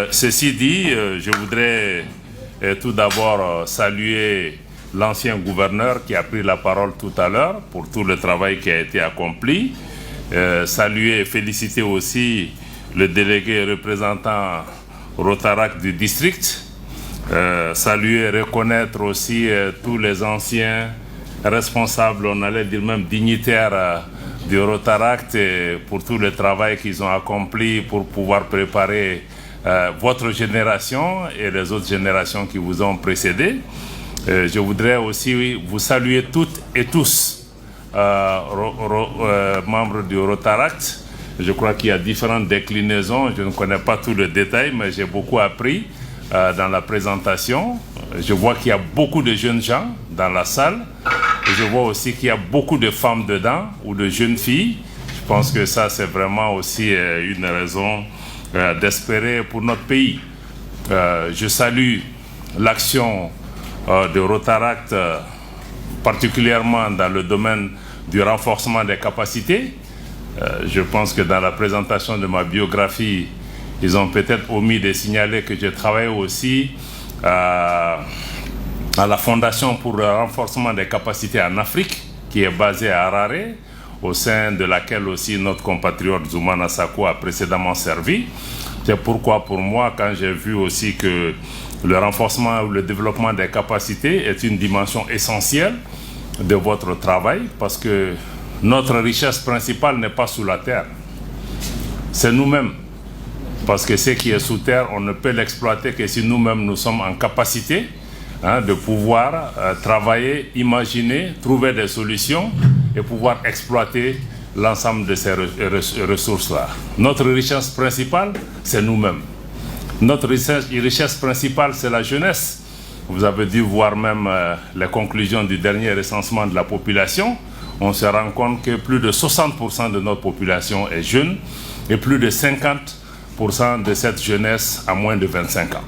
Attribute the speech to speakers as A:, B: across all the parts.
A: Ceci dit, je voudrais tout d'abord saluer l'ancien gouverneur qui a pris la parole tout à l'heure pour tout le travail qui a été accompli. Saluer et féliciter aussi le délégué représentant Rotaract du district. Saluer et reconnaître aussi tous les anciens responsables, on allait dire même dignitaires du Rotaract pour tout le travail qu'ils ont accompli pour pouvoir préparer votre génération et les autres générations qui vous ont précédé. Je voudrais aussi vous saluer toutes et tous, membres du Rotaract. Je crois qu'il y a différentes déclinaisons, je ne connais pas tout le détail, mais j'ai beaucoup appris dans la présentation. Je vois qu'il y a beaucoup de jeunes gens dans la salle. Et je vois aussi qu'il y a beaucoup de femmes dedans, ou de jeunes filles. Je pense que ça, c'est vraiment aussi une raison d'espérer pour notre pays. Je salue l'action de Rotaract, particulièrement dans le domaine du renforcement des capacités. Je pense que dans la présentation de ma biographie, ils ont peut-être omis de signaler que j'ai travaillé aussi à la Fondation pour le renforcement des capacités en Afrique, qui est basée à Harare, au sein de laquelle aussi notre compatriote Zoumana Sako a précédemment servi. C'est pourquoi pour moi, quand j'ai vu aussi que le renforcement ou le développement des capacités est une dimension essentielle de votre travail, parce que notre richesse principale n'est pas sous la terre, c'est nous-mêmes. Parce que ce qui est sous terre, on ne peut l'exploiter que si nous-mêmes nous sommes en capacité de pouvoir travailler, imaginer, trouver des solutions et pouvoir exploiter l'ensemble de ces ressources-là. Notre richesse principale, c'est nous-mêmes. Notre richesse principale, c'est la jeunesse. Vous avez dû voir même les conclusions du dernier recensement de la population. On se rend compte que plus de 60% de notre population est jeune et plus de 50% de cette jeunesse a moins de 25 ans.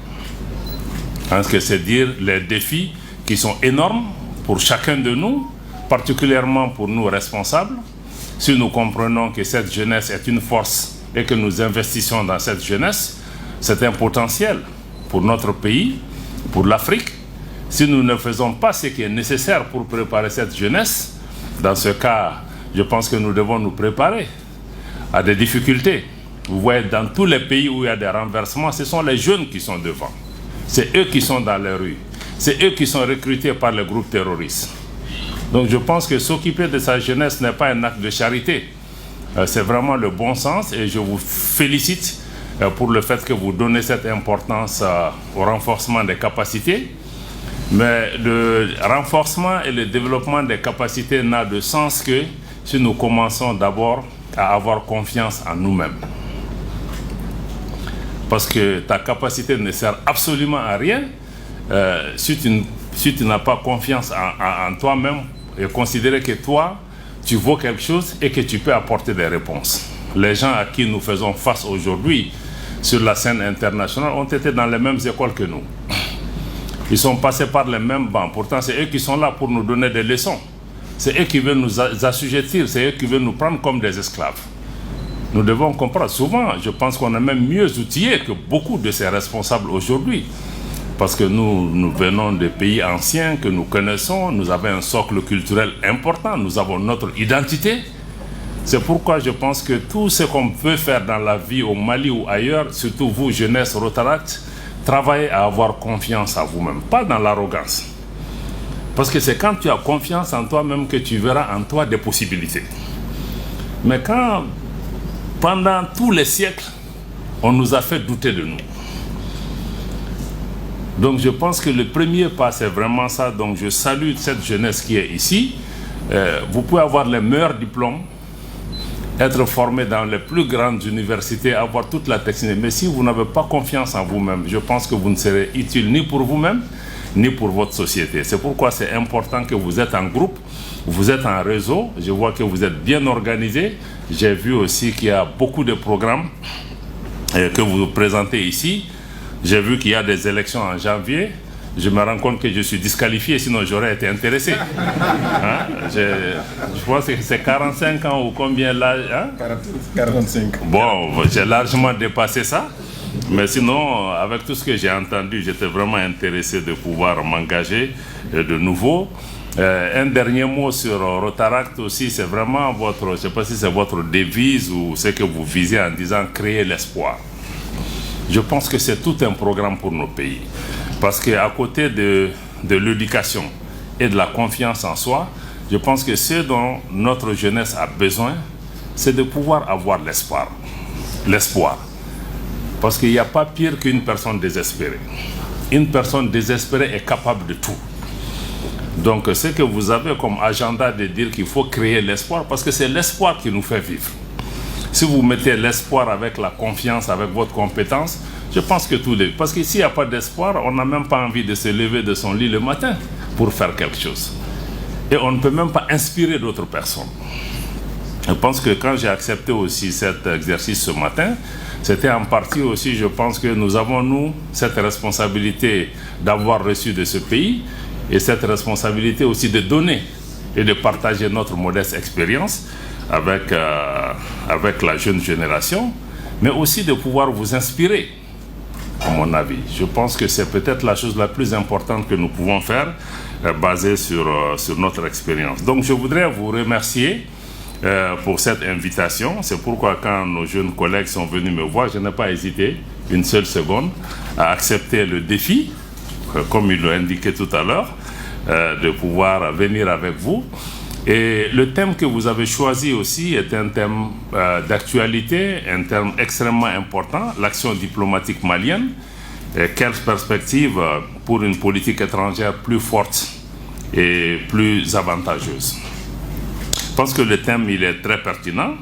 A: Parce que c'est dire les défis qui sont énormes pour chacun de nous, particulièrement pour nous responsables. Si nous comprenons que cette jeunesse est une force et que nous investissons dans cette jeunesse, c'est un potentiel pour notre pays, pour l'Afrique. Si nous ne faisons pas ce qui est nécessaire pour préparer cette jeunesse, dans ce cas, je pense que nous devons nous préparer à des difficultés. Vous voyez, dans tous les pays où il y a des renversements, ce sont les jeunes qui sont devant. C'est eux qui sont dans les rues. C'est eux qui sont recrutés par les groupes terroristes. Donc je pense que s'occuper de sa jeunesse n'est pas un acte de charité. C'est vraiment le bon sens et je vous félicite pour le fait que vous donnez cette importance au renforcement des capacités. Mais le renforcement et le développement des capacités n'a de sens que si nous commençons d'abord à avoir confiance en nous-mêmes. Parce que ta capacité ne sert absolument à rien si tu n'as pas confiance en toi-même et considérer que toi, tu vaux quelque chose et que tu peux apporter des réponses. Les gens à qui nous faisons face aujourd'hui sur la scène internationale ont été dans les mêmes écoles que nous. Ils sont passés par les mêmes bancs. Pourtant, c'est eux qui sont là pour nous donner des leçons. C'est eux qui veulent nous assujettir, c'est eux qui veulent nous prendre comme des esclaves. Nous devons comprendre. Souvent, je pense qu'on est même mieux outillés que beaucoup de ces responsables aujourd'hui. Parce que nous venons de pays anciens que nous connaissons, nous avons un socle culturel important, nous avons notre identité. C'est pourquoi je pense que tout ce qu'on peut faire dans la vie au Mali ou ailleurs, surtout vous, jeunesse Rotaract, travaillez à avoir confiance en vous-même, pas dans l'arrogance. Parce que c'est quand tu as confiance en toi-même que tu verras en toi des possibilités. Mais quand, pendant tous les siècles, on nous a fait douter de nous. Donc je pense que le premier pas, c'est vraiment ça. Donc je salue cette jeunesse qui est ici. Vous pouvez avoir les meilleurs diplômes, être formé dans les plus grandes universités, avoir toute la technique. Mais si vous n'avez pas confiance en vous-même, je pense que vous ne serez utile ni pour vous-même, ni pour votre société. C'est pourquoi c'est important que vous êtes en groupe, vous êtes en réseau. Je vois que vous êtes bien organisé. J'ai vu aussi qu'il y a beaucoup de programmes que vous présentez ici. J'ai vu qu'il y a des élections en janvier. Je me rends compte que je suis disqualifié, sinon j'aurais été intéressé. Hein? Je pense que c'est 45 ans ou combien l'âge, hein?
B: 45.
A: Bon, j'ai largement dépassé ça. Mais sinon, avec tout ce que j'ai entendu, j'étais vraiment intéressé de pouvoir m'engager de nouveau. Un dernier mot sur Rotaract aussi, c'est vraiment votre, je ne sais pas si c'est votre devise ou ce que vous visez en disant créer l'espoir. Je pense que c'est tout un programme pour nos pays. Parce qu'à côté de l'éducation et de la confiance en soi, je pense que ce dont notre jeunesse a besoin, c'est de pouvoir avoir l'espoir. L'espoir. Parce qu'il n'y a pas pire qu'une personne désespérée. Une personne désespérée est capable de tout. Donc, ce que vous avez comme agenda de dire qu'il faut créer l'espoir, parce que c'est l'espoir qui nous fait vivre. Si vous mettez l'espoir avec la confiance, avec votre compétence, je pense que tout est... Parce que s'il n'y a pas d'espoir, on n'a même pas envie de se lever de son lit le matin pour faire quelque chose. Et on ne peut même pas inspirer d'autres personnes. Je pense que quand j'ai accepté aussi cet exercice ce matin, c'était en partie aussi, je pense que nous avons, nous, cette responsabilité d'avoir reçu de ce pays et cette responsabilité aussi de donner et de partager notre modeste expérience avec la jeune génération, mais aussi de pouvoir vous inspirer, à mon avis. Je pense que c'est peut-être la chose la plus importante que nous pouvons faire, basée sur notre expérience. Donc je voudrais vous remercier pour cette invitation. C'est pourquoi quand nos jeunes collègues sont venus me voir, je n'ai pas hésité une seule seconde à accepter le défi, comme il l'a indiqué tout à l'heure, de pouvoir venir avec vous. Et le thème que vous avez choisi aussi est un thème d'actualité, un thème extrêmement important, l'action diplomatique malienne. Et quelle perspective pour une politique étrangère plus forte et plus avantageuse. Je pense que le thème il est très pertinent.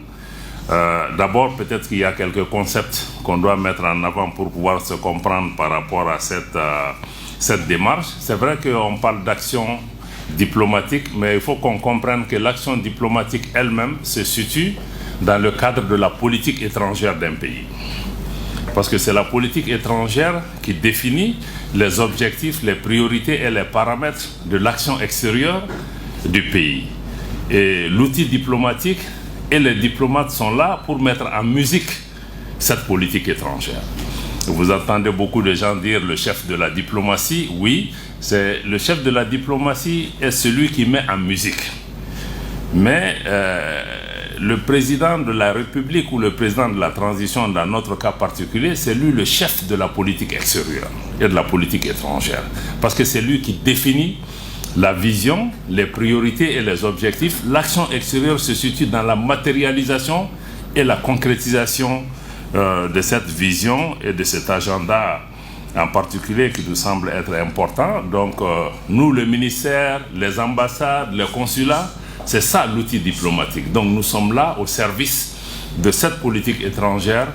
A: D'abord, peut-être qu'il y a quelques concepts qu'on doit mettre en avant pour pouvoir se comprendre par rapport à cette démarche. C'est vrai qu'on parle d'action diplomatique, mais il faut qu'on comprenne que l'action diplomatique elle-même se situe dans le cadre de la politique étrangère d'un pays. Parce que c'est la politique étrangère qui définit les objectifs, les priorités et les paramètres de l'action extérieure du pays. Et l'outil diplomatique et les diplomates sont là pour mettre en musique cette politique étrangère. Vous entendez beaucoup de gens dire le chef de la diplomatie. Oui, c'est le chef de la diplomatie est celui qui met en musique. Mais le président de la République ou le président de la transition, dans notre cas particulier, c'est lui le chef de la politique extérieure et de la politique étrangère. Parce que c'est lui qui définit la vision, les priorités et les objectifs. L'action extérieure se situe dans la matérialisation et la concrétisation de cette vision et de cet agenda en particulier qui nous semble être important. Donc nous, le ministère, les ambassades, les consulats, c'est ça l'outil diplomatique. Donc nous sommes là au service de cette politique étrangère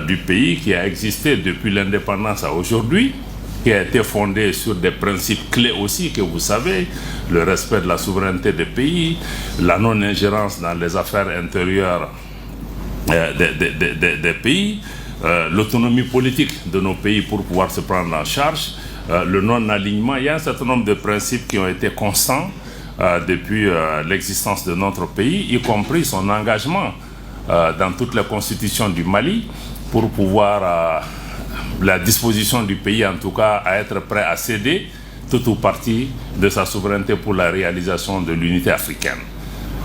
A: du pays qui a existé depuis l'indépendance à aujourd'hui, qui a été fondée sur des principes clés aussi que vous savez, le respect de la souveraineté des pays, la non-ingérence dans les affaires intérieures des pays, l'autonomie politique de nos pays pour pouvoir se prendre en charge, le non-alignement. Il y a un certain nombre de principes qui ont été constants depuis l'existence de notre pays, y compris son engagement dans toutes les constitutions du Mali pour pouvoir, la disposition du pays en tout cas, à être prêt à céder tout ou partie de sa souveraineté pour la réalisation de l'unité africaine.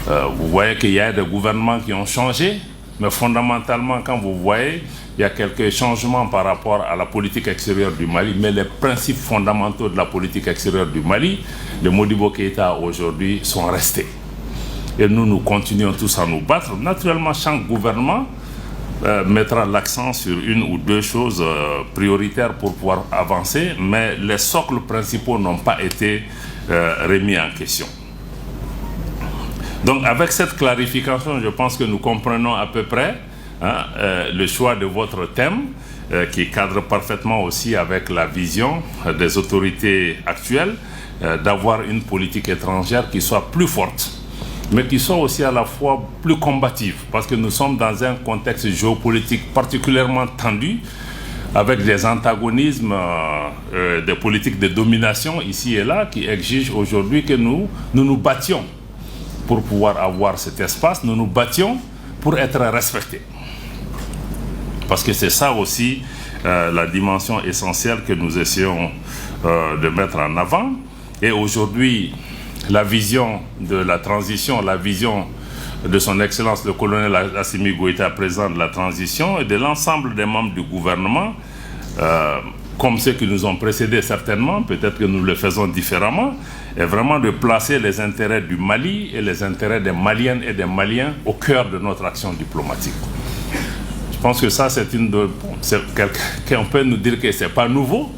A: Vous voyez qu'il y a des gouvernements qui ont changé, mais fondamentalement, quand vous voyez, il y a quelques changements par rapport à la politique extérieure du Mali, mais les principes fondamentaux de la politique extérieure du Mali, de Modibo Keïta aujourd'hui, sont restés. Et nous continuons tous à nous battre. Naturellement, chaque gouvernement mettra l'accent sur une ou deux choses prioritaires pour pouvoir avancer, mais les socles principaux n'ont pas été remis en question. Donc avec cette clarification, je pense que nous comprenons à peu près le choix de votre thème qui cadre parfaitement aussi avec la vision des autorités actuelles d'avoir une politique étrangère qui soit plus forte, mais qui soit aussi à la fois plus combative, parce que nous sommes dans un contexte géopolitique particulièrement tendu, avec des antagonismes, des politiques de domination ici et là, qui exigent aujourd'hui que nous nous battions pour pouvoir avoir cet espace, nous nous battions pour être respectés. Parce que c'est ça aussi la dimension essentielle que nous essayons de mettre en avant. Et aujourd'hui, la vision de la transition, la vision de son Excellence le colonel Assimi Goïta, président de la transition, et de l'ensemble des membres du gouvernement, comme ceux qui nous ont précédés certainement, peut-être que nous le faisons différemment, est vraiment de placer les intérêts du Mali et les intérêts des Maliennes et des Maliens au cœur de notre action diplomatique. Je pense que ça, c'est on peut nous dire que ce n'est pas nouveau,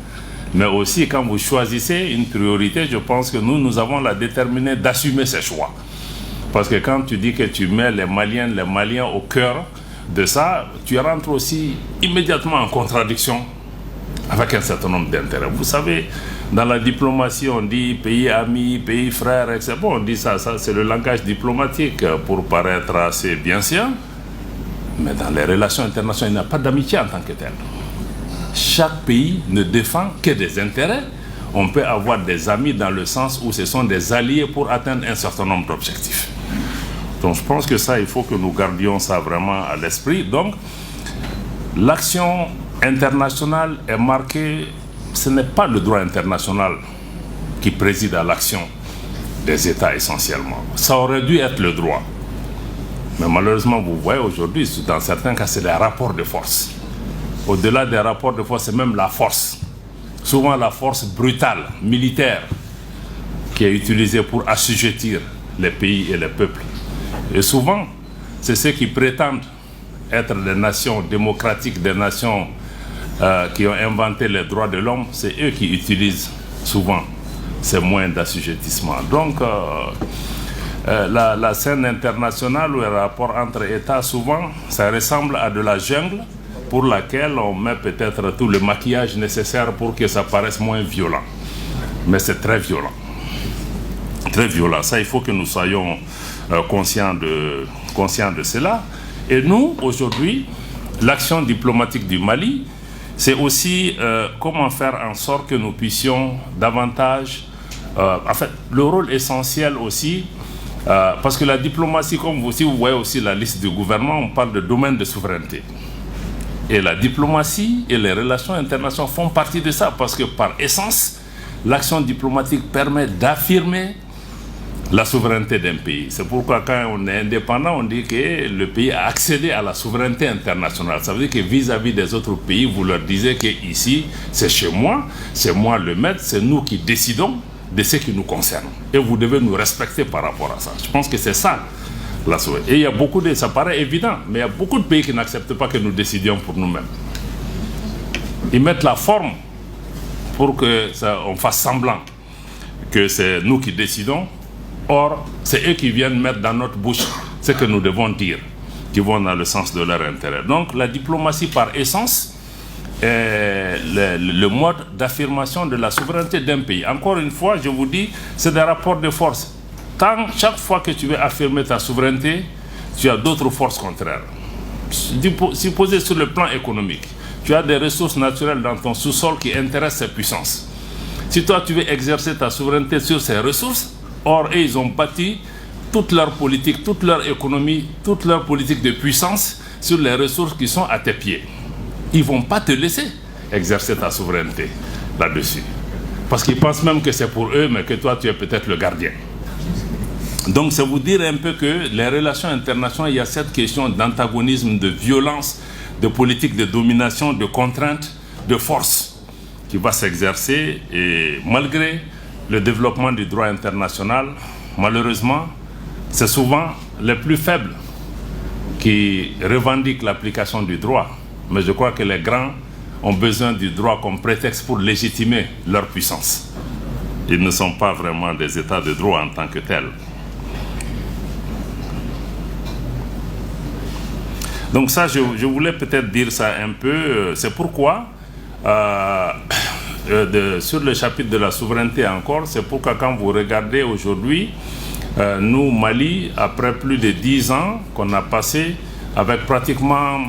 A: mais aussi quand vous choisissez une priorité, je pense que nous avons la déterminée d'assumer ces choix. Parce que quand tu dis que tu mets les Maliennes, les Maliens au cœur de ça, tu rentres aussi immédiatement en contradiction avec un certain nombre d'intérêts. Vous savez, dans la diplomatie, on dit pays amis, pays frères, etc. Bon, on dit ça c'est le langage diplomatique pour paraître assez bien sûr. Mais dans les relations internationales, il n'y a pas d'amitié en tant que telle. Chaque pays ne défend que des intérêts. On peut avoir des amis dans le sens où ce sont des alliés pour atteindre un certain nombre d'objectifs. Donc je pense que ça, il faut que nous gardions ça vraiment à l'esprit. Donc, l'action internationale est marquée, ce n'est pas le droit international qui préside à l'action des États essentiellement. Ça aurait dû être le droit. Mais malheureusement, vous voyez aujourd'hui, dans certains cas, c'est des rapports de force. Au-delà des rapports de force, c'est même la force. Souvent la force brutale, militaire, qui est utilisée pour assujettir les pays et les peuples. Et souvent, c'est ceux qui prétendent être des nations démocratiques, des nations qui ont inventé les droits de l'homme, c'est eux qui utilisent souvent ces moyens d'assujettissement. Donc, la scène internationale ou les rapports entre États, souvent, ça ressemble à de la jungle pour laquelle on met peut-être tout le maquillage nécessaire pour que ça paraisse moins violent. Mais c'est très violent. Très violent. Ça, il faut que nous soyons conscients de cela. Et nous, aujourd'hui, l'action diplomatique du Mali, c'est aussi comment faire en sorte que nous puissions davantage... en fait, le rôle essentiel aussi, parce que la diplomatie, si vous voyez aussi la liste du gouvernement, on parle de domaine de souveraineté. Et la diplomatie et les relations internationales font partie de ça, parce que par essence, l'action diplomatique permet d'affirmer la souveraineté d'un pays. C'est pourquoi quand on est indépendant, on dit que le pays a accédé à la souveraineté internationale. Ça veut dire que vis-à-vis des autres pays, vous leur disiez que ici, c'est chez moi, c'est moi le maître, c'est nous qui décidons de ce qui nous concerne. Et vous devez nous respecter par rapport à ça. Je pense que c'est ça. Et il y a beaucoup de... Ça paraît évident, mais il y a beaucoup de pays qui n'acceptent pas que nous décidions pour nous-mêmes. Ils mettent la forme pour qu'on fasse semblant que c'est nous qui décidons. Or, c'est eux qui viennent mettre dans notre bouche ce que nous devons dire, qui vont dans le sens de leur intérêt. Donc, la diplomatie par essence est le mode d'affirmation de la souveraineté d'un pays. Encore une fois, je vous dis, c'est des rapports de force. Chaque fois que tu veux affirmer ta souveraineté, tu as d'autres forces contraires. Supposez sur le plan économique, tu as des ressources naturelles dans ton sous-sol qui intéressent ces puissances. Si toi tu veux exercer ta souveraineté sur ces ressources, or eux, ils ont bâti toute leur politique, toute leur économie, toute leur politique de puissance sur les ressources qui sont à tes pieds. Ils ne vont pas te laisser exercer ta souveraineté là-dessus. Parce qu'ils pensent même que c'est pour eux, mais que toi tu es peut-être le gardien. Donc, c'est vous dire un peu que les relations internationales, il y a cette question d'antagonisme, de violence, de politique de domination, de contrainte, de force qui va s'exercer. Et malgré le développement du droit international, malheureusement, c'est souvent les plus faibles qui revendiquent l'application du droit. Mais je crois que les grands ont besoin du droit comme prétexte pour légitimer leur puissance. Ils ne sont pas vraiment des états de droit en tant que tels. Donc ça, je voulais peut-être dire ça un peu. C'est pourquoi, sur le chapitre de la souveraineté encore, c'est pourquoi quand vous regardez aujourd'hui, nous, Mali, après plus de 10 ans qu'on a passé, avec pratiquement,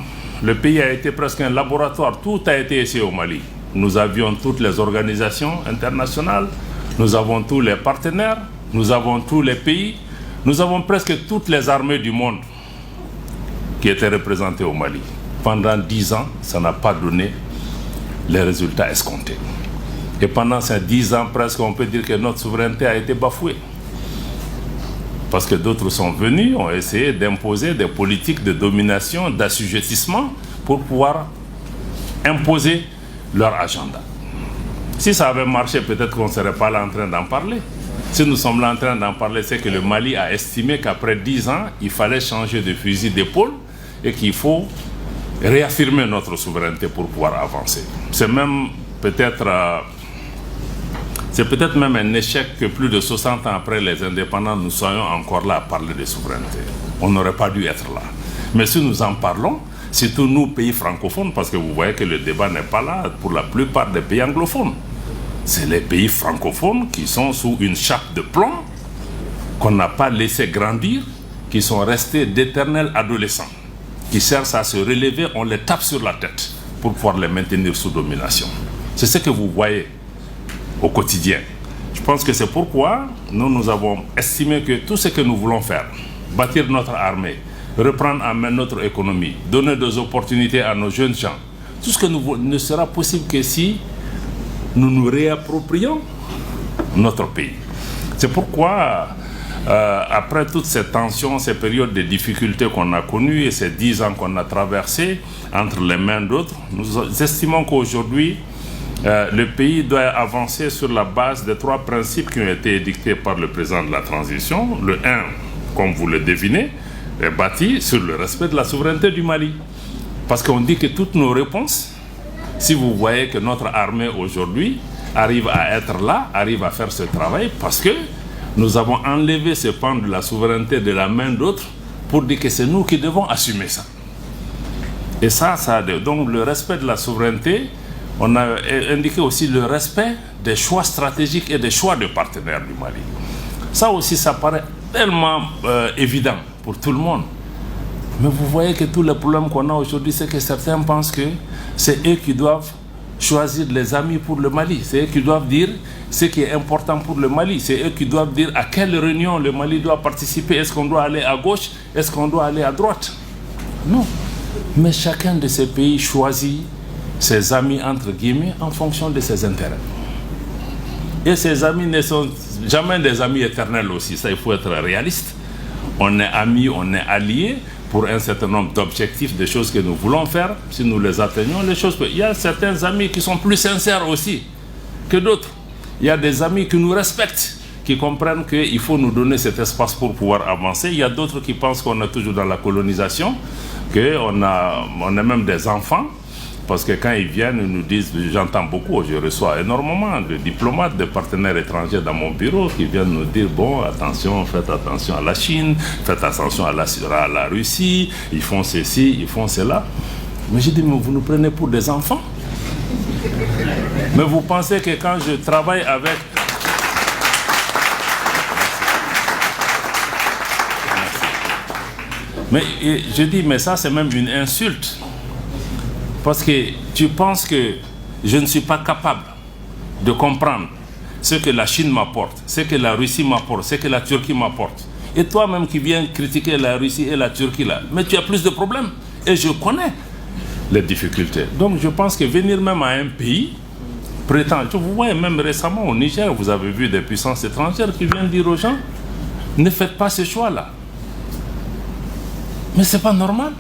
A: le pays a été presque un laboratoire. Tout a été essayé au Mali. Nous avions toutes les organisations internationales, nous avons tous les partenaires, nous avons tous les pays, nous avons presque toutes les armées du monde qui étaient représentées au Mali. Pendant 10 ans, ça n'a pas donné les résultats escomptés. Et pendant ces 10 ans presque, on peut dire que notre souveraineté a été bafouée. Parce que d'autres sont venus, ont essayé d'imposer des politiques de domination, d'assujettissement pour pouvoir imposer leur agenda. Si ça avait marché, peut-être qu'on ne serait pas là en train d'en parler. Si nous sommes là en train d'en parler, c'est que le Mali a estimé qu'après 10 ans, il fallait changer de fusil d'épaule et qu'il faut réaffirmer notre souveraineté pour pouvoir avancer. C'est même peut-être même un échec que plus de 60 ans après les indépendants, nous soyons encore là à parler de souveraineté. On n'aurait pas dû être là. Mais si nous en parlons, surtout nous, pays francophones, parce que vous voyez que le débat n'est pas là pour la plupart des pays anglophones. C'est les pays francophones qui sont sous une chape de plomb, qu'on n'a pas laissé grandir, qui sont restés d'éternels adolescents, qui cherchent à se relever, on les tape sur la tête pour pouvoir les maintenir sous domination. C'est ce que vous voyez au quotidien. Je pense que c'est pourquoi nous avons estimé que tout ce que nous voulons faire, bâtir notre armée, reprendre en main notre économie, donner des opportunités à nos jeunes gens, tout ce que nous ne sera possible que si nous nous réapproprions notre pays. C'est pourquoi, après toutes ces tensions, ces périodes de difficultés qu'on a connues et ces 10 ans qu'on a traversés entre les mains d'autres, nous estimons qu'aujourd'hui, le pays doit avancer sur la base des 3 principes qui ont été édictés par le président de la transition. Le 1, comme vous le devinez, est bâti sur le respect de la souveraineté du Mali. Parce qu'on dit que toutes nos réponses, si vous voyez que notre armée aujourd'hui arrive à être là, arrive à faire ce travail, parce que nous avons enlevé ce pan de la souveraineté de la main d'autres pour dire que c'est nous qui devons assumer ça. Et ça, donc le respect de la souveraineté, on a indiqué aussi le respect des choix stratégiques et des choix de partenaires du Mali. Ça aussi, ça paraît tellement évident pour tout le monde. Mais vous voyez que tous les problèmes qu'on a aujourd'hui, c'est que certains pensent que c'est eux qui doivent choisir les amis pour le Mali. C'est eux qui doivent dire ce qui est important pour le Mali. C'est eux qui doivent dire à quelle réunion le Mali doit participer. Est-ce qu'on doit aller à gauche? Est-ce qu'on doit aller à droite? Non. Mais chacun de ces pays choisit ses amis, entre guillemets, en fonction de ses intérêts. Et ces amis ne sont jamais des amis éternels aussi. Ça, il faut être réaliste. On est amis, on est alliés pour un certain nombre d'objectifs, des choses que nous voulons faire. Si nous les atteignons, les choses... Il y a certains amis qui sont plus sincères aussi que d'autres. Il y a des amis qui nous respectent, qui comprennent qu'il faut nous donner cet espace pour pouvoir avancer. Il y a d'autres qui pensent qu'on est toujours dans la colonisation, qu'on est même des enfants. Parce que quand ils viennent, ils nous disent, j'entends beaucoup, je reçois énormément de diplomates, de partenaires étrangers dans mon bureau qui viennent nous dire, bon, attention, faites attention à la Chine, faites attention à la Russie, ils font ceci, ils font cela. Mais je dis, mais vous nous prenez pour des enfants? Mais vous pensez que quand je travaille avec... Mais je dis, mais ça c'est même une insulte. Parce que tu penses que je ne suis pas capable de comprendre ce que la Chine m'apporte, ce que la Russie m'apporte, ce que la Turquie m'apporte. Et toi-même qui viens critiquer la Russie et la Turquie là, mais tu as plus de problèmes. Et je connais les difficultés. Donc je pense que venir même à un pays, prétendre, vous voyez même récemment au Niger, vous avez vu des puissances étrangères qui viennent dire aux gens, ne faites pas ce choix-là. Mais c'est pas normal.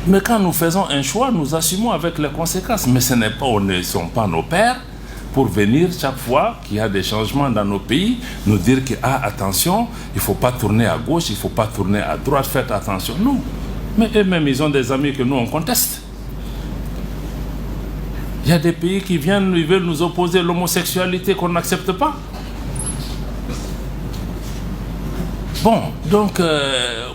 A: Mais quand nous faisons un choix, nous assumons avec les conséquences. Mais ce ne sont pas nos pères pour venir chaque fois qu'il y a des changements dans nos pays, nous dire que, ah, attention, il ne faut pas tourner à gauche, il ne faut pas tourner à droite, faites attention. Non. Mais eux-mêmes, ils ont des amis que nous, on conteste. Il y a des pays qui viennent, ils veulent nous opposer l'homosexualité qu'on n'accepte pas. Bon, donc,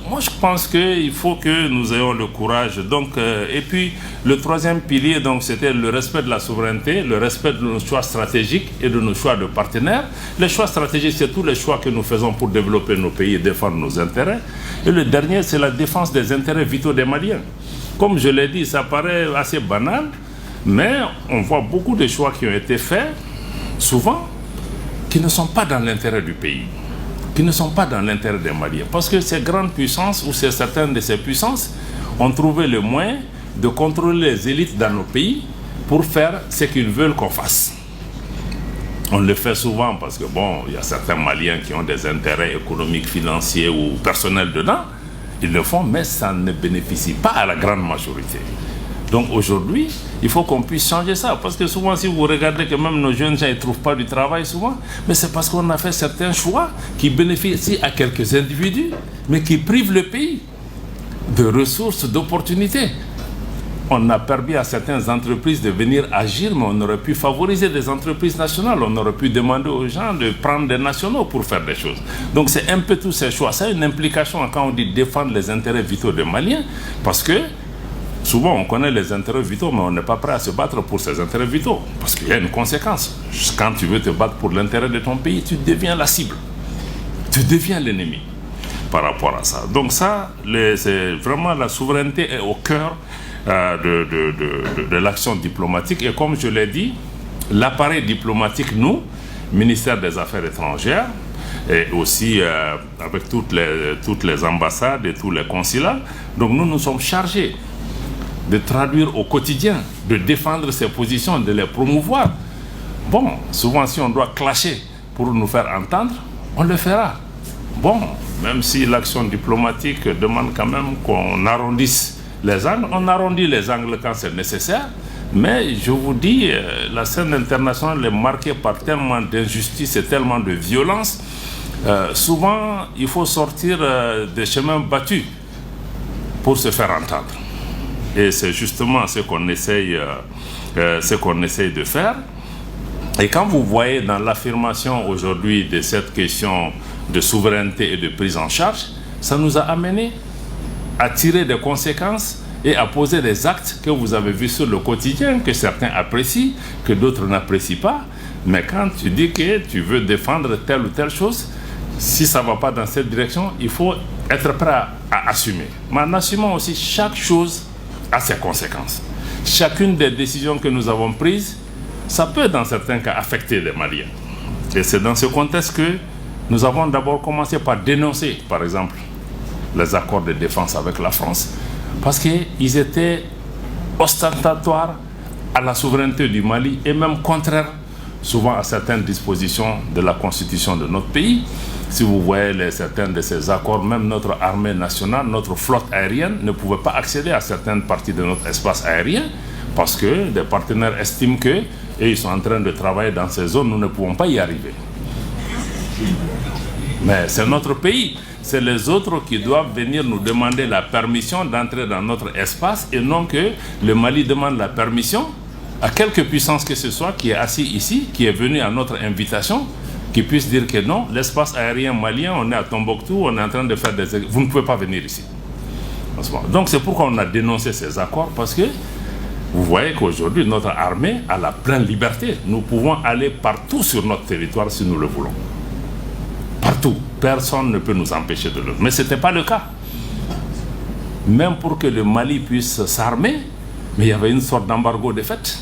A: moi je pense qu'il faut que nous ayons le courage. Donc, et puis, le troisième pilier, donc, c'était le respect de la souveraineté, le respect de nos choix stratégiques et de nos choix de partenaires. Les choix stratégiques, c'est tous les choix que nous faisons pour développer nos pays et défendre nos intérêts. Et le dernier, c'est la défense des intérêts vitaux des Maliens. Comme je l'ai dit, ça paraît assez banal, mais on voit beaucoup de choix qui ont été faits, souvent, qui ne sont pas dans l'intérêt du pays, qui ne sont pas dans l'intérêt des Maliens. Parce que ces grandes puissances, ou certaines de ces puissances, ont trouvé le moyen de contrôler les élites dans nos pays pour faire ce qu'ils veulent qu'on fasse. On le fait souvent parce que, bon, il y a certains Maliens qui ont des intérêts économiques, financiers ou personnels dedans. Ils le font, mais ça ne bénéficie pas à la grande majorité. Donc aujourd'hui, il faut qu'on puisse changer ça. Parce que souvent, si vous regardez que même nos jeunes gens ne trouvent pas du travail souvent, mais c'est parce qu'on a fait certains choix qui bénéficient à quelques individus, mais qui privent le pays de ressources, d'opportunités. On a permis à certaines entreprises de venir agir, mais on aurait pu favoriser des entreprises nationales. On aurait pu demander aux gens de prendre des nationaux pour faire des choses. Donc c'est un peu tous ces choix. Ça a une implication quand on dit défendre les intérêts vitaux des Maliens, parce que souvent on connaît les intérêts vitaux, mais on n'est pas prêt à se battre pour ces intérêts vitaux, parce qu'il y a une conséquence. Quand tu veux te battre pour l'intérêt de ton pays, tu deviens la cible. Tu deviens l'ennemi par rapport à ça. Donc ça, c'est vraiment la souveraineté est au cœur de l'action diplomatique. Et comme je l'ai dit, l'appareil diplomatique, nous, ministère des Affaires étrangères, et aussi avec toutes les ambassades et tous les consulats, donc nous sommes chargés de traduire au quotidien, de défendre ces positions, de les promouvoir. Bon, souvent si on doit clasher pour nous faire entendre, on le fera. Bon, même si l'action diplomatique demande quand même qu'on arrondisse les angles, on arrondit les angles quand c'est nécessaire, mais je vous dis, la scène internationale est marquée par tellement d'injustice et tellement de violence. Souvent, il faut sortir des chemins battus pour se faire entendre. Et c'est justement ce qu'on essaye de faire. Et quand vous voyez dans l'affirmation aujourd'hui de cette question de souveraineté et de prise en charge, ça nous a amené à tirer des conséquences et à poser des actes que vous avez vus sur le quotidien, que certains apprécient, que d'autres n'apprécient pas. Mais quand tu dis que tu veux défendre telle ou telle chose, si ça ne va pas dans cette direction, il faut être prêt à assumer. Mais en assumant aussi, chaque chose a ses conséquences. Chacune des décisions que nous avons prises, ça peut dans certains cas affecter les Maliens. Et c'est dans ce contexte que nous avons d'abord commencé par dénoncer, par exemple, les accords de défense avec la France, parce qu'ils étaient ostentatoires à la souveraineté du Mali et même contraires souvent à certaines dispositions de la constitution de notre pays. Si vous voyez certains de ces accords, même notre armée nationale, notre flotte aérienne ne pouvait pas accéder à certaines parties de notre espace aérien parce que des partenaires estiment que ils sont en train de travailler dans ces zones, nous ne pouvons pas y arriver. Mais c'est notre pays. C'est les autres qui doivent venir nous demander la permission d'entrer dans notre espace et non que le Mali demande la permission à quelque puissance que ce soit qui est assis ici, qui est venu à notre invitation, qui puisse dire que non, l'espace aérien malien, on est à Tombouctou, on est en train de faire des... Vous ne pouvez pas venir ici. Donc c'est pourquoi on a dénoncé ces accords, parce que vous voyez qu'aujourd'hui, notre armée a la pleine liberté. Nous pouvons aller partout sur notre territoire si nous le voulons. Partout. Personne ne peut nous empêcher de le faire. Mais ce n'était pas le cas. Même pour que le Mali puisse s'armer, mais il y avait une sorte d'embargo de fait.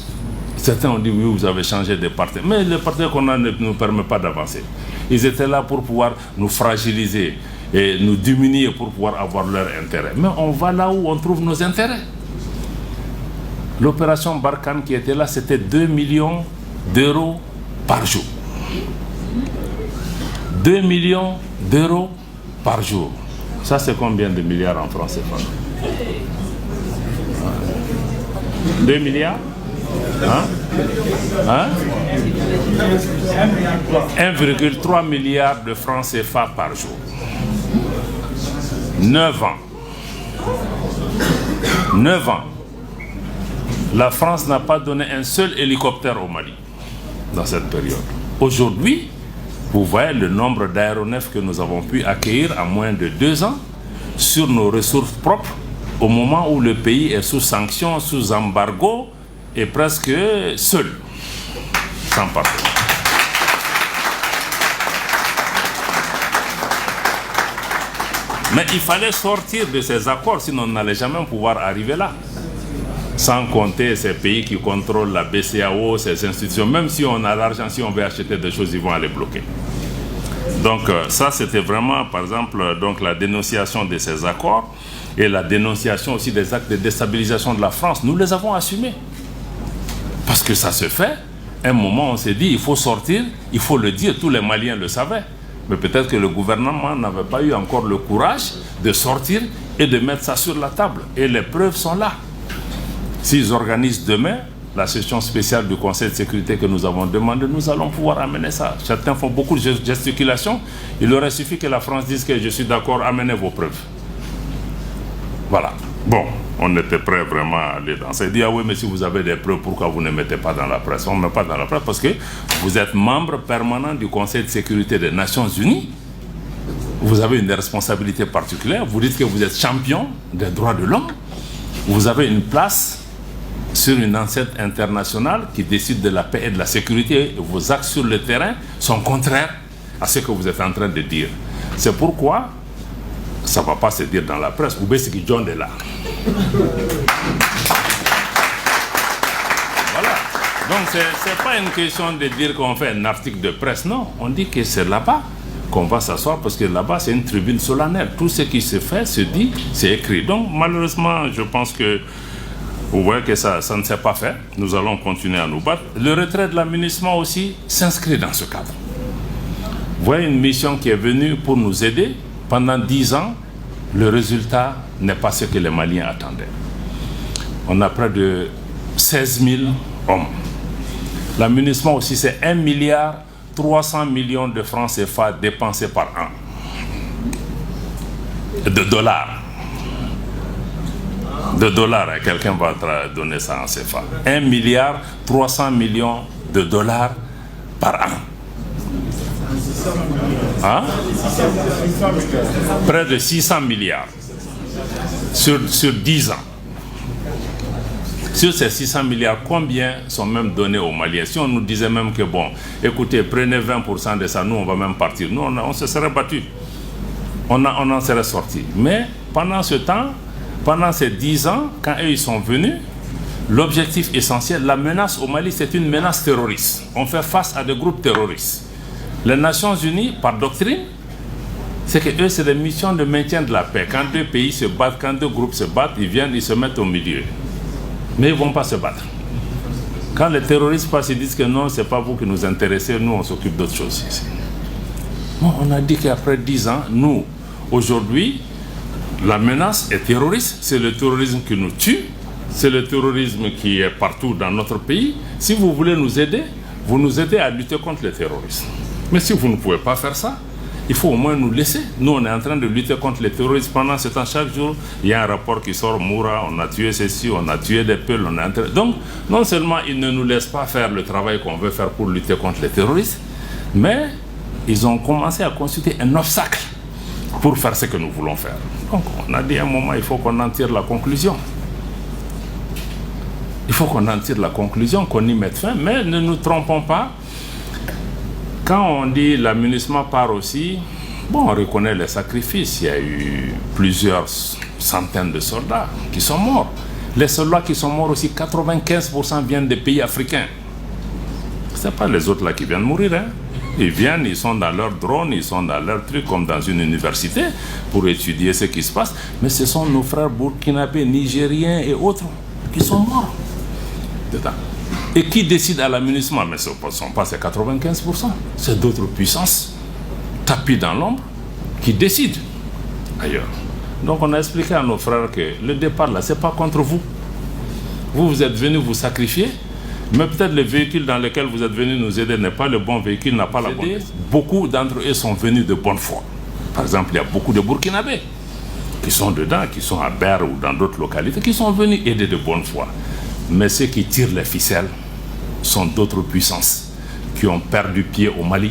A: Certains ont dit oui, vous avez changé de partenaire. Mais le partenaire qu'on a ne nous permet pas d'avancer. Ils étaient là pour pouvoir nous fragiliser et nous diminuer pour pouvoir avoir leur intérêt. Mais on va là où on trouve nos intérêts. L'opération Barkhane qui était là, c'était 2 millions d'euros par jour. 2 millions d'euros par jour. Ça, c'est combien de milliards en francs CFA? 2 milliards? 1,3 milliard de francs CFA par jour. 9 ans. 9 ans. La France n'a pas donné un seul hélicoptère au Mali dans cette période. Aujourd'hui, vous voyez le nombre d'aéronefs que nous avons pu accueillir en moins de 2 ans sur nos ressources propres au moment où le pays est sous sanctions, sous embargo et presque seul, sans partenaire. Mais il fallait sortir de ces accords, sinon on n'allait jamais pouvoir arriver là. Sans compter ces pays qui contrôlent la BCEAO, ces institutions, même si on a l'argent, si on veut acheter des choses, ils vont aller bloquer. Donc ça, c'était vraiment, par exemple, donc, la dénonciation de ces accords et la dénonciation aussi des actes de déstabilisation de la France. Nous les avons assumés. Parce que ça se fait. À un moment, on s'est dit, il faut sortir, il faut le dire, tous les Maliens le savaient. Mais peut-être que le gouvernement n'avait pas eu encore le courage de sortir et de mettre ça sur la table. Et les preuves sont là. S'ils organisent demain la session spéciale du Conseil de sécurité que nous avons demandé, nous allons pouvoir amener ça. Certains font beaucoup de gesticulations. Il aurait suffi que la France dise que je suis d'accord, amenez vos preuves. Voilà. Bon, on était prêt vraiment à aller dans ça. Il dit, ah oui, mais si vous avez des preuves, pourquoi vous ne mettez pas dans la presse? On ne met pas dans la presse parce que vous êtes membre permanent du Conseil de sécurité des Nations Unies. Vous avez une responsabilité particulière. Vous dites que vous êtes champion des droits de l'homme. Vous avez une place sur une enceinte internationale qui décide de la paix et de la sécurité. Et vos actes sur le terrain sont contraires à ce que vous êtes en train de dire. C'est pourquoi ça ne va pas se dire dans la presse. Ou bien c'est que John est là. Voilà. Donc ce n'est pas une question de dire qu'on fait un article de presse. Non, on dit que c'est là-bas qu'on va s'asseoir parce que là-bas c'est une tribune solennelle. Tout ce qui se fait, se dit, c'est écrit. Donc malheureusement, je pense que vous voyez que ça ne s'est pas fait. Nous allons continuer à nous battre. Le retrait de l'aménagement aussi s'inscrit dans ce cadre. Vous voyez une mission qui est venue pour nous aider. Pendant 10 ans, le résultat n'est pas ce que les Maliens attendaient. On a près de 16 000 hommes. L'aménagement aussi, c'est 1,3 milliard de francs CFA dépensés par an. De dollars. De dollars, quelqu'un va donner ça en CFA. 1,3 milliard de dollars par an. Hein? Près de 600 milliards sur 10 ans. Sur ces 600 milliards, combien sont même donnés aux Maliens? Si on nous disait même que bon, écoutez, prenez 20% de ça, nous on va même partir. Nous on se serait battu. On en serait sorti. Mais pendant ce temps, pendant ces 10 ans, quand eux ils sont venus, l'objectif essentiel, la menace au Mali, c'est une menace terroriste. On fait face à des groupes terroristes. Les Nations Unies, par doctrine, c'est que eux, c'est des missions de maintien de la paix. Quand deux pays se battent, quand deux groupes se battent, ils viennent, ils se mettent au milieu. Mais ils ne vont pas se battre. Quand les terroristes passent, ils disent que non, ce n'est pas vous qui nous intéressez, nous, on s'occupe d'autres choses ici. Bon, on a dit qu'après 10 ans, nous, aujourd'hui, la menace est terroriste. C'est le terrorisme qui nous tue. C'est le terrorisme qui est partout dans notre pays. Si vous voulez nous aider, vous nous aidez à lutter contre le terrorisme. Mais si vous ne pouvez pas faire ça, il faut au moins nous laisser. Nous, on est en train de lutter contre les terroristes. Pendant ce temps, chaque jour, il y a un rapport qui sort, Moura, on a tué ceci, on a tué des Peuls, on a... Donc, non seulement ils ne nous laissent pas faire le travail qu'on veut faire pour lutter contre les terroristes, mais ils ont commencé à constituer un obstacle pour faire ce que nous voulons faire. Donc, on a dit à un moment, il faut qu'on en tire la conclusion. Il faut qu'on en tire la conclusion, qu'on y mette fin, mais ne nous trompons pas. Quand on dit l'aménagement part aussi, bon, on reconnaît les sacrifices. Il y a eu plusieurs centaines de soldats qui sont morts. Les soldats qui sont morts aussi, 95% viennent des pays africains. Ce n'est pas les autres là qui viennent mourir. Hein. Ils viennent, ils sont dans leur drone, ils sont dans leur truc comme dans une université pour étudier ce qui se passe. Mais ce sont nos frères burkinabés, nigériens et autres qui sont morts dedans. Et qui décide à l'aménagement? Mais ce ne sont pas ces 95%. C'est d'autres puissances tapis dans l'ombre qui décident ailleurs. Donc on a expliqué à nos frères que le départ là, ce n'est pas contre vous. Vous êtes venus vous sacrifier, mais peut-être le véhicule dans lequel vous êtes venus nous aider n'est pas le bon véhicule, n'a pas la bonne. Beaucoup d'entre eux sont venus de bonne foi. Par exemple, il y a beaucoup de Burkinabés qui sont dedans, qui sont à Ber ou dans d'autres localités, qui sont venus aider de bonne foi. Mais ceux qui tirent les ficelles sont d'autres puissances qui ont perdu pied au Mali,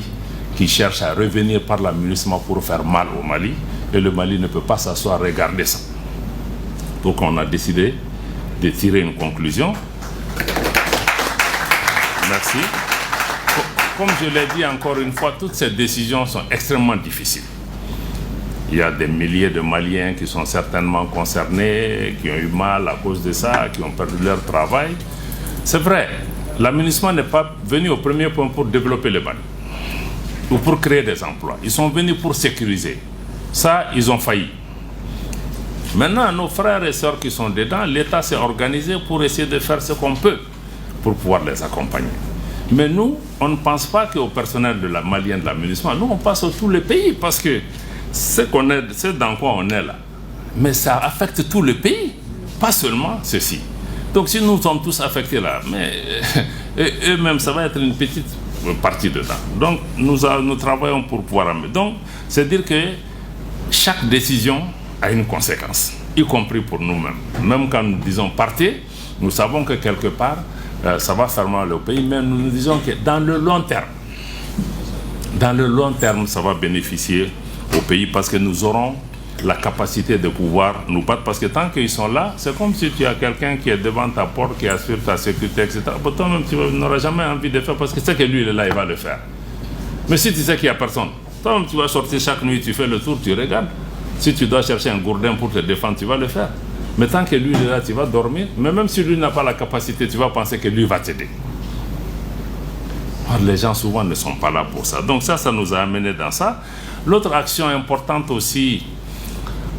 A: qui cherchent à revenir par l'aménagement pour faire mal au Mali, et le Mali ne peut pas s'asseoir regarder ça. Donc on a décidé de tirer une conclusion. Merci. Comme je l'ai dit encore une fois, toutes ces décisions sont extrêmement difficiles. Il y a des milliers de Maliens qui sont certainement concernés, qui ont eu mal à cause de ça, qui ont perdu leur travail. C'est vrai, l'aménagement n'est pas venu au premier point pour développer le Mali ou pour créer des emplois. Ils sont venus pour sécuriser. Ça, ils ont failli. Maintenant, nos frères et sœurs qui sont dedans, l'État s'est organisé pour essayer de faire ce qu'on peut pour pouvoir les accompagner. Mais nous, on ne pense pas qu'au personnel de la malien de l'aménagement, nous on passe à tous les pays parce que c'est dans quoi on est là. Mais ça affecte tout le pays, pas seulement ceci. Donc si nous sommes tous affectés là, mais eux-mêmes, ça va être une petite partie dedans. Donc nous travaillons pour pouvoir amener. Donc c'est dire que chaque décision a une conséquence, y compris pour nous-mêmes. Même quand nous disons partez, nous savons que quelque part, ça va faire mal au pays, mais nous disons que dans le long terme, ça va bénéficier au pays parce que nous aurons la capacité de pouvoir nous battre. Parce que tant qu'ils sont là, c'est comme si tu as quelqu'un qui est devant ta porte, qui assure ta sécurité, etc. Pour toi-même, tu n'auras jamais envie de faire parce que tu sais que lui, il est là, il va le faire. Mais si tu sais qu'il n'y a personne, toi-même, tu vas sortir chaque nuit, tu fais le tour, tu regardes. Si tu dois chercher un gourdin pour te défendre, tu vas le faire. Mais tant que lui est là, tu vas dormir. Mais même si lui n'a pas la capacité, tu vas penser que lui va t'aider. Les gens souvent ne sont pas là pour ça. Donc ça nous a amené dans ça. L'autre action importante aussi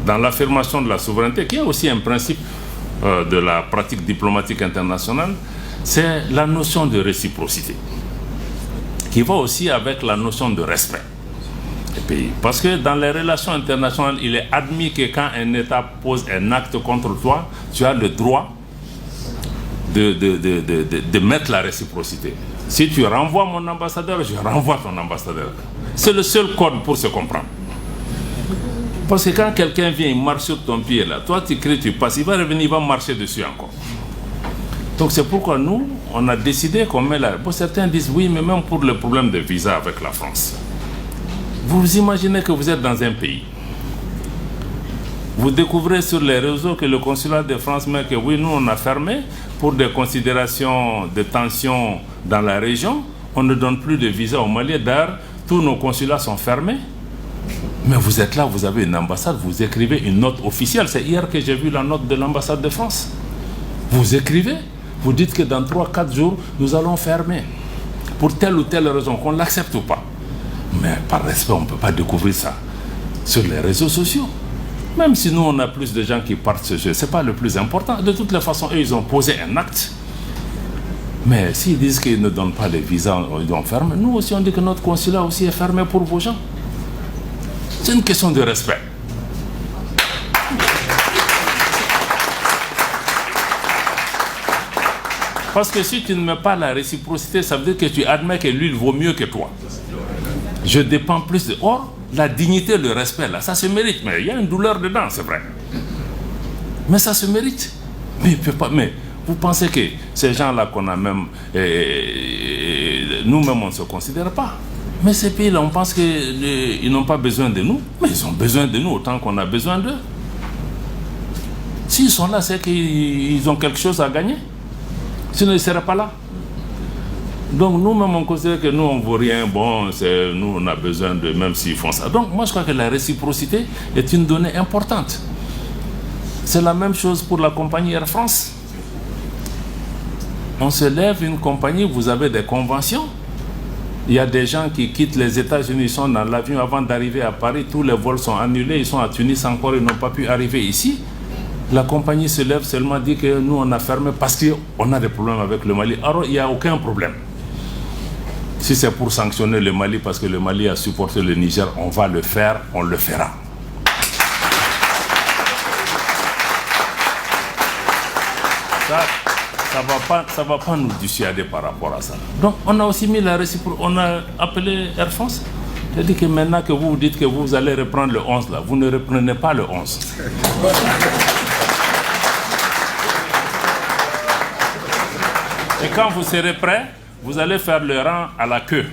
A: dans l'affirmation de la souveraineté, qui est aussi un principe de la pratique diplomatique internationale, c'est la notion de réciprocité, qui va aussi avec la notion de respect. Pays. Parce que dans les relations internationales, il est admis que quand un État pose un acte contre toi, tu as le droit de mettre la réciprocité. Si tu renvoies mon ambassadeur, je renvoie ton ambassadeur. C'est le seul code pour se comprendre. Parce que quand quelqu'un vient, il marche sur ton pied là, toi tu cries, tu passes, il va revenir, il va marcher dessus encore. Donc c'est pourquoi nous, on a décidé qu'on met là. Bon, certains disent oui, mais même pour le problème de visa avec la France. Vous imaginez que vous êtes dans un pays. Vous découvrez sur les réseaux que le consulat de France met que oui, nous on a fermé pour des considérations de tension dans la région. On ne donne plus de visa au Mali. D'ailleurs, tous nos consulats sont fermés. Mais vous êtes là, vous avez une ambassade, vous écrivez une note officielle. C'est hier que j'ai vu la note de l'ambassade de France. Vous écrivez, vous dites que dans 3-4 jours, nous allons fermer. Pour telle ou telle raison, qu'on l'accepte ou pas. Mais par respect, on ne peut pas découvrir ça sur les réseaux sociaux. Même si nous, on a plus de gens qui partent ce jeu, ce n'est pas le plus important. De toutes les façons, eux, ils ont posé un acte. Mais s'ils disent qu'ils ne donnent pas les visas, ils ont fermé. Nous aussi, on dit que notre consulat aussi est fermé pour vos gens. C'est une question de respect. Parce que si tu ne mets pas la réciprocité, ça veut dire que tu admets que lui, il vaut mieux que toi. Je dépends plus de... Or, la dignité, le respect, là, ça se mérite. Mais il y a une douleur dedans, c'est vrai. Mais ça se mérite. Mais il peut pas... Mais vous pensez que ces gens-là qu'on a même... nous-mêmes, on ne se considère pas. Mais ces pays-là, on pense qu'ils n'ont pas besoin de nous. Mais ils ont besoin de nous autant qu'on a besoin d'eux. S'ils sont là, c'est qu'ils ont quelque chose à gagner. Sinon, ils ne seraient pas là. Donc nous-mêmes, on considère que nous, on ne vaut rien. Bon, nous, on a besoin de... Même s'ils font ça. Donc moi, je crois que la réciprocité est une donnée importante. C'est la même chose pour la compagnie Air France. On se lève une compagnie, vous avez des conventions. Il y a des gens qui quittent les États-Unis, ils sont dans l'avion avant d'arriver à Paris. Tous les vols sont annulés, ils sont à Tunis encore, ils n'ont pas pu arriver ici. La compagnie se lève seulement, dit que nous, on a fermé parce qu'on a des problèmes avec le Mali. Alors, il n'y a aucun problème. Si c'est pour sanctionner le Mali parce que le Mali a supporté le Niger, on va le faire, on le fera. Ça va pas nous dissuader par rapport à ça. Donc, on a aussi mis la réciprocité, on a appelé Air France. J'ai dit que maintenant que vous dites que vous allez reprendre le 11 là, vous ne reprenez pas le 11. Et quand vous serez prêt, vous allez faire le rang à la queue.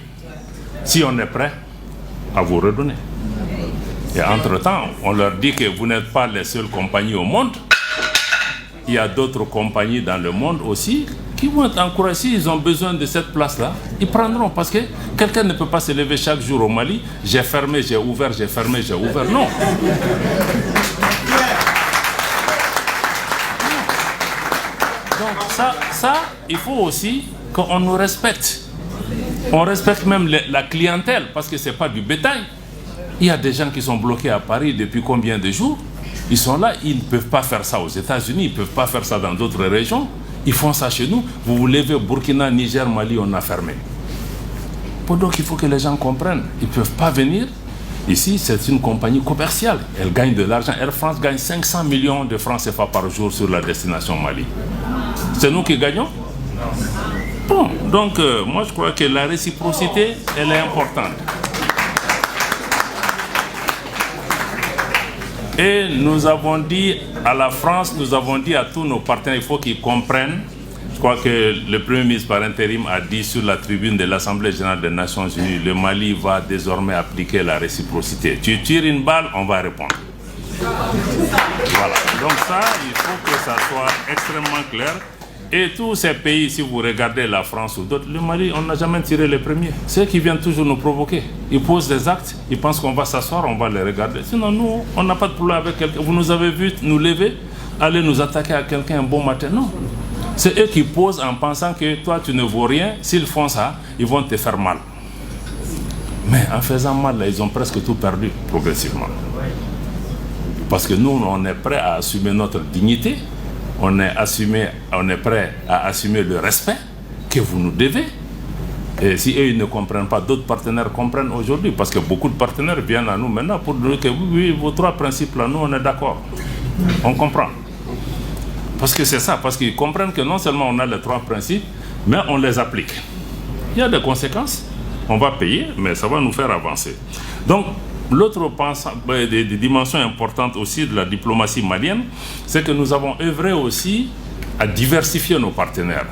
A: Si on est prêt, à vous redonner. Et entre-temps, on leur dit que vous n'êtes pas les seules compagnies au monde. Il y a d'autres compagnies dans le monde aussi qui vont être encouragées. S'ils ont besoin de cette place-là, ils prendront. Parce que quelqu'un ne peut pas se lever chaque jour au Mali. J'ai fermé, j'ai ouvert, j'ai fermé, j'ai ouvert. Non. Donc ça, il faut aussi qu'on nous respecte. On respecte même la clientèle parce que ce n'est pas du bétail. Il y a des gens qui sont bloqués à Paris depuis combien de jours? Ils sont là, ils ne peuvent pas faire ça aux États-Unis, ils ne peuvent pas faire ça dans d'autres régions. Ils font ça chez nous. Vous vous levez, Burkina, Niger, Mali, on a fermé. Donc il faut que les gens comprennent. Ils ne peuvent pas venir. Ici, c'est une compagnie commerciale. Elle gagne de l'argent. Air France gagne 500 millions de francs CFA par jour sur la destination Mali. C'est nous qui gagnons? Bon, donc moi je crois que la réciprocité, elle est importante. Et nous avons dit à la France, nous avons dit à tous nos partenaires, il faut qu'ils comprennent. Je crois que le Premier ministre par intérim a dit sur la tribune de l'Assemblée générale des Nations Unies, le Mali va désormais appliquer la réciprocité. Tu tires une balle, on va répondre. Voilà. Donc ça, il faut que ça soit extrêmement clair. Et tous ces pays, si vous regardez la France ou d'autres, le Mali, on n'a jamais tiré les premiers. Ceux qui viennent toujours nous provoquer. Ils posent des actes, ils pensent qu'on va s'asseoir, on va les regarder. Sinon, nous, on n'a pas de problème avec quelqu'un. Vous nous avez vu nous lever, aller nous attaquer à quelqu'un un bon matin. Non. C'est eux qui posent en pensant que toi, tu ne vaux rien. S'ils font ça, ils vont te faire mal. Mais en faisant mal, là, ils ont presque tout perdu progressivement. Parce que nous, on est prêts à assumer notre dignité. On est prêt à assumer le respect que vous nous devez. Et si eux ils ne comprennent pas, d'autres partenaires comprennent aujourd'hui. Parce que beaucoup de partenaires viennent à nous maintenant pour nous dire que oui, vos trois principes là, nous on est d'accord. On comprend. Parce que c'est ça, parce qu'ils comprennent que non seulement on a les trois principes, mais on les applique. Il y a des conséquences, on va payer, mais ça va nous faire avancer. Donc, l'autre des dimensions importantes aussi de la diplomatie malienne, c'est que nous avons œuvré aussi à diversifier nos partenaires.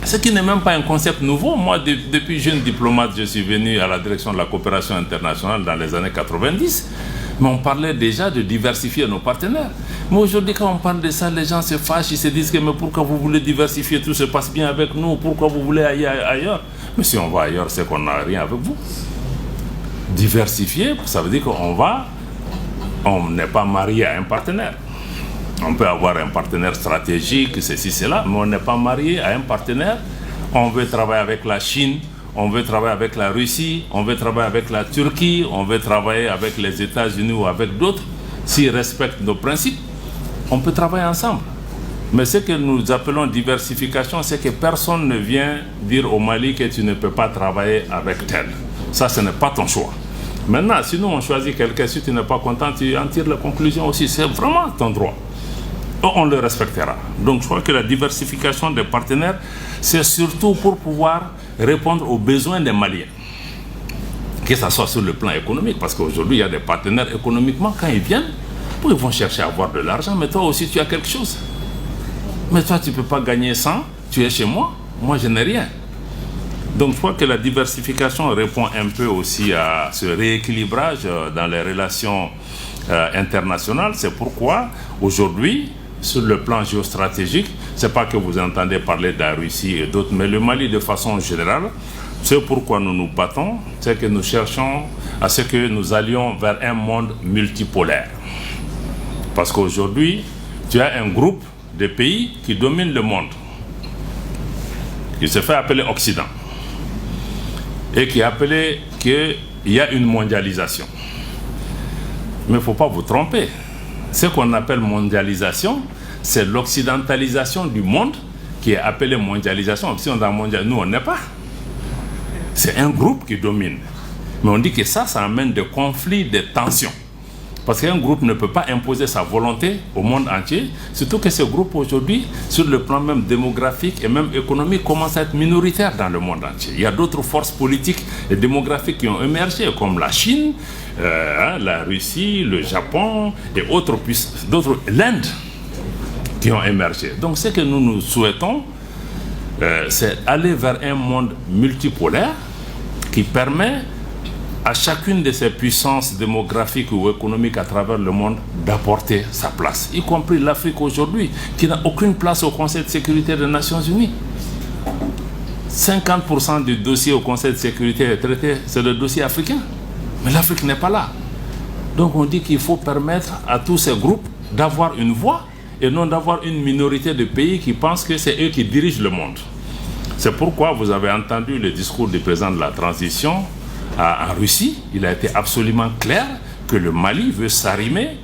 A: Ce qui n'est même pas un concept nouveau. Moi, depuis jeune diplomate, je suis venu à la direction de la coopération internationale dans les années 90. Mais on parlait déjà de diversifier nos partenaires. Mais aujourd'hui, quand on parle de ça, les gens se fâchent, ils se disent que mais pourquoi vous voulez diversifier, tout se passe bien avec nous, pourquoi vous voulez aller ailleurs? Mais si on va ailleurs, c'est qu'on n'a rien avec vous. Diversifier, ça veut dire on n'est pas marié à un partenaire. On peut avoir un partenaire stratégique, ceci, cela, mais on n'est pas marié à un partenaire. On veut travailler avec la Chine, on veut travailler avec la Russie, on veut travailler avec la Turquie, on veut travailler avec les États-Unis ou avec d'autres. S'ils respectent nos principes, on peut travailler ensemble. Mais ce que nous appelons diversification, c'est que personne ne vient dire au Mali que tu ne peux pas travailler avec tel. Ça, ce n'est pas ton choix. Maintenant, si nous on choisit quelqu'un, si tu n'es pas content, tu en tires la conclusion aussi. C'est vraiment ton droit. On le respectera. Donc je crois que la diversification des partenaires, c'est surtout pour pouvoir répondre aux besoins des Maliens. Que ce soit sur le plan économique, parce qu'aujourd'hui, il y a des partenaires économiquement, quand ils viennent, ils vont chercher à avoir de l'argent, mais toi aussi, tu as quelque chose. Mais toi, tu ne peux pas gagner 100, tu es chez moi, moi, je n'ai rien. Donc je crois que la diversification répond un peu aussi à ce rééquilibrage dans les relations internationales. C'est pourquoi aujourd'hui, sur le plan géostratégique, ce n'est pas que vous entendez parler de la Russie et d'autres, mais le Mali de façon générale, c'est pourquoi nous nous battons, c'est que nous cherchons à ce que nous allions vers un monde multipolaire. Parce qu'aujourd'hui, tu as un groupe de pays qui domine le monde, qui se fait appeler Occident, et qui est appelé qu'il y a une mondialisation. Mais il ne faut pas vous tromper. Ce qu'on appelle mondialisation, c'est l'occidentalisation du monde qui est appelée mondialisation. Si on est mondial, nous on n'est pas. C'est un groupe qui domine. Mais on dit que ça amène des conflits, des tensions. Parce qu'un groupe ne peut pas imposer sa volonté au monde entier, surtout que ce groupe aujourd'hui, sur le plan même démographique et même économique, commence à être minoritaire dans le monde entier. Il y a d'autres forces politiques et démographiques qui ont émergé, comme la Chine, la Russie, le Japon et d'autres, l'Inde, qui ont émergé. Donc ce que nous souhaitons, c'est aller vers un monde multipolaire qui permet à chacune de ces puissances démographiques ou économiques à travers le monde d'apporter sa place, y compris l'Afrique aujourd'hui, qui n'a aucune place au Conseil de sécurité des Nations Unies. 50% du dossier au Conseil de sécurité est traité, c'est le dossier africain. Mais l'Afrique n'est pas là. Donc on dit qu'il faut permettre à tous ces groupes d'avoir une voix et non d'avoir une minorité de pays qui pensent que c'est eux qui dirigent le monde. C'est pourquoi vous avez entendu le discours du président de la transition en Russie. Il a été absolument clair que le Mali veut s'arrimer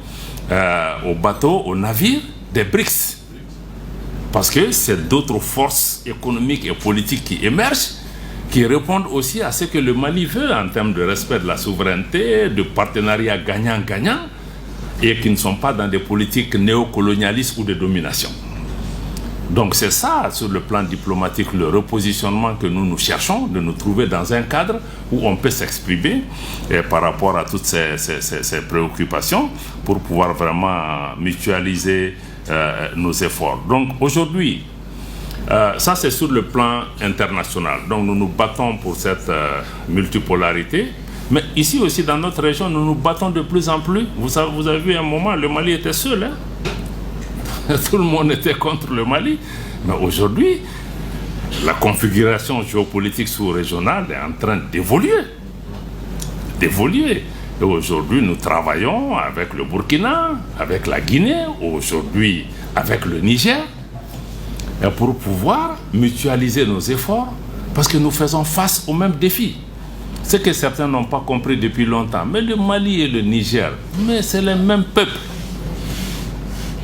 A: aux bateaux, aux navires des BRICS. Parce que c'est d'autres forces économiques et politiques qui émergent, qui répondent aussi à ce que le Mali veut en termes de respect de la souveraineté, de partenariat gagnant-gagnant, et qui ne sont pas dans des politiques néocolonialistes ou de domination. Donc c'est ça, sur le plan diplomatique, le repositionnement que nous cherchons, de nous trouver dans un cadre où on peut s'exprimer par rapport à toutes ces préoccupations pour pouvoir vraiment mutualiser nos efforts. Donc aujourd'hui, ça c'est sur le plan international. Donc nous nous battons pour cette multipolarité. Mais ici aussi dans notre région, nous nous battons de plus en plus. Vous avez vu un moment, le Mali était seul. Tout le monde était contre le Mali. Mais aujourd'hui, la configuration géopolitique sous-régionale est en train d'évoluer. Et aujourd'hui, nous travaillons avec le Burkina, avec la Guinée, aujourd'hui avec le Niger, et pour pouvoir mutualiser nos efforts, parce que nous faisons face aux mêmes défis. Ce que certains n'ont pas compris depuis longtemps, mais le Mali et le Niger, mais c'est les mêmes peuples.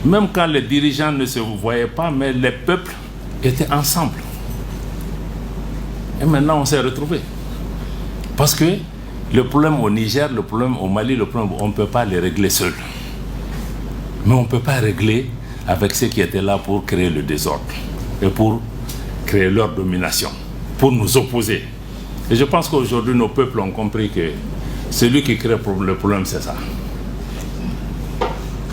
A: Même quand les dirigeants ne se voyaient pas, mais les peuples étaient ensemble. Et maintenant, on s'est retrouvés. Parce que le problème au Niger, le problème au Mali, le problème, on ne peut pas les régler seuls. Mais on ne peut pas régler avec ceux qui étaient là pour créer le désordre et pour créer leur domination, pour nous opposer. Et je pense qu'aujourd'hui, nos peuples ont compris que celui qui crée le problème, c'est ça.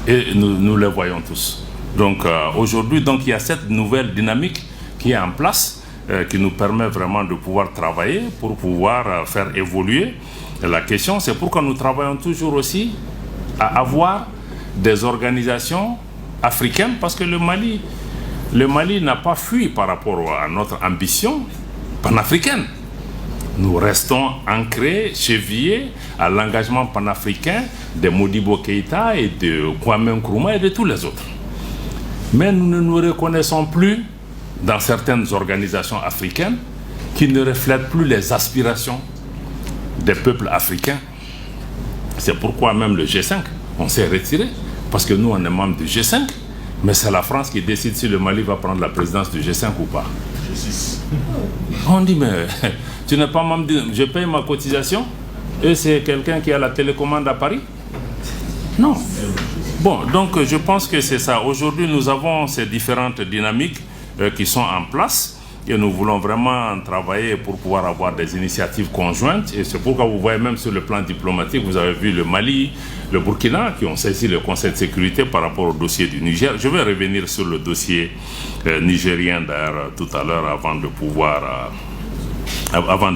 A: Et nous les voyons tous. Donc aujourd'hui, il y a cette nouvelle dynamique qui est en place, qui nous permet vraiment de pouvoir travailler pour pouvoir faire évoluer. Et la question, c'est pourquoi nous travaillons toujours aussi à avoir des organisations africaines, parce que le Mali n'a pas fui par rapport à notre ambition panafricaine. Nous restons ancrés, chevillés à l'engagement panafricain de Modibo Keïta et de Kwame Nkrumah et de tous les autres. Mais nous ne nous reconnaissons plus dans certaines organisations africaines qui ne reflètent plus les aspirations des peuples africains. C'est pourquoi même le G5, on s'est retiré, parce que nous on est membre du G5, mais c'est la France qui décide si le Mali va prendre la présidence du G5 ou pas. G6. On dit, mais tu n'es pas membre, je paye ma cotisation et c'est quelqu'un qui a la télécommande à Paris? Non. Bon, donc je pense que c'est ça. Aujourd'hui, nous avons ces différentes dynamiques qui sont en place et nous voulons vraiment travailler pour pouvoir avoir des initiatives conjointes. Et c'est pourquoi vous voyez même sur le plan diplomatique, vous avez vu le Mali, le Burkina qui ont saisi le Conseil de sécurité par rapport au dossier du Niger. Je vais revenir sur le dossier nigérien d'ailleurs tout à l'heure avant de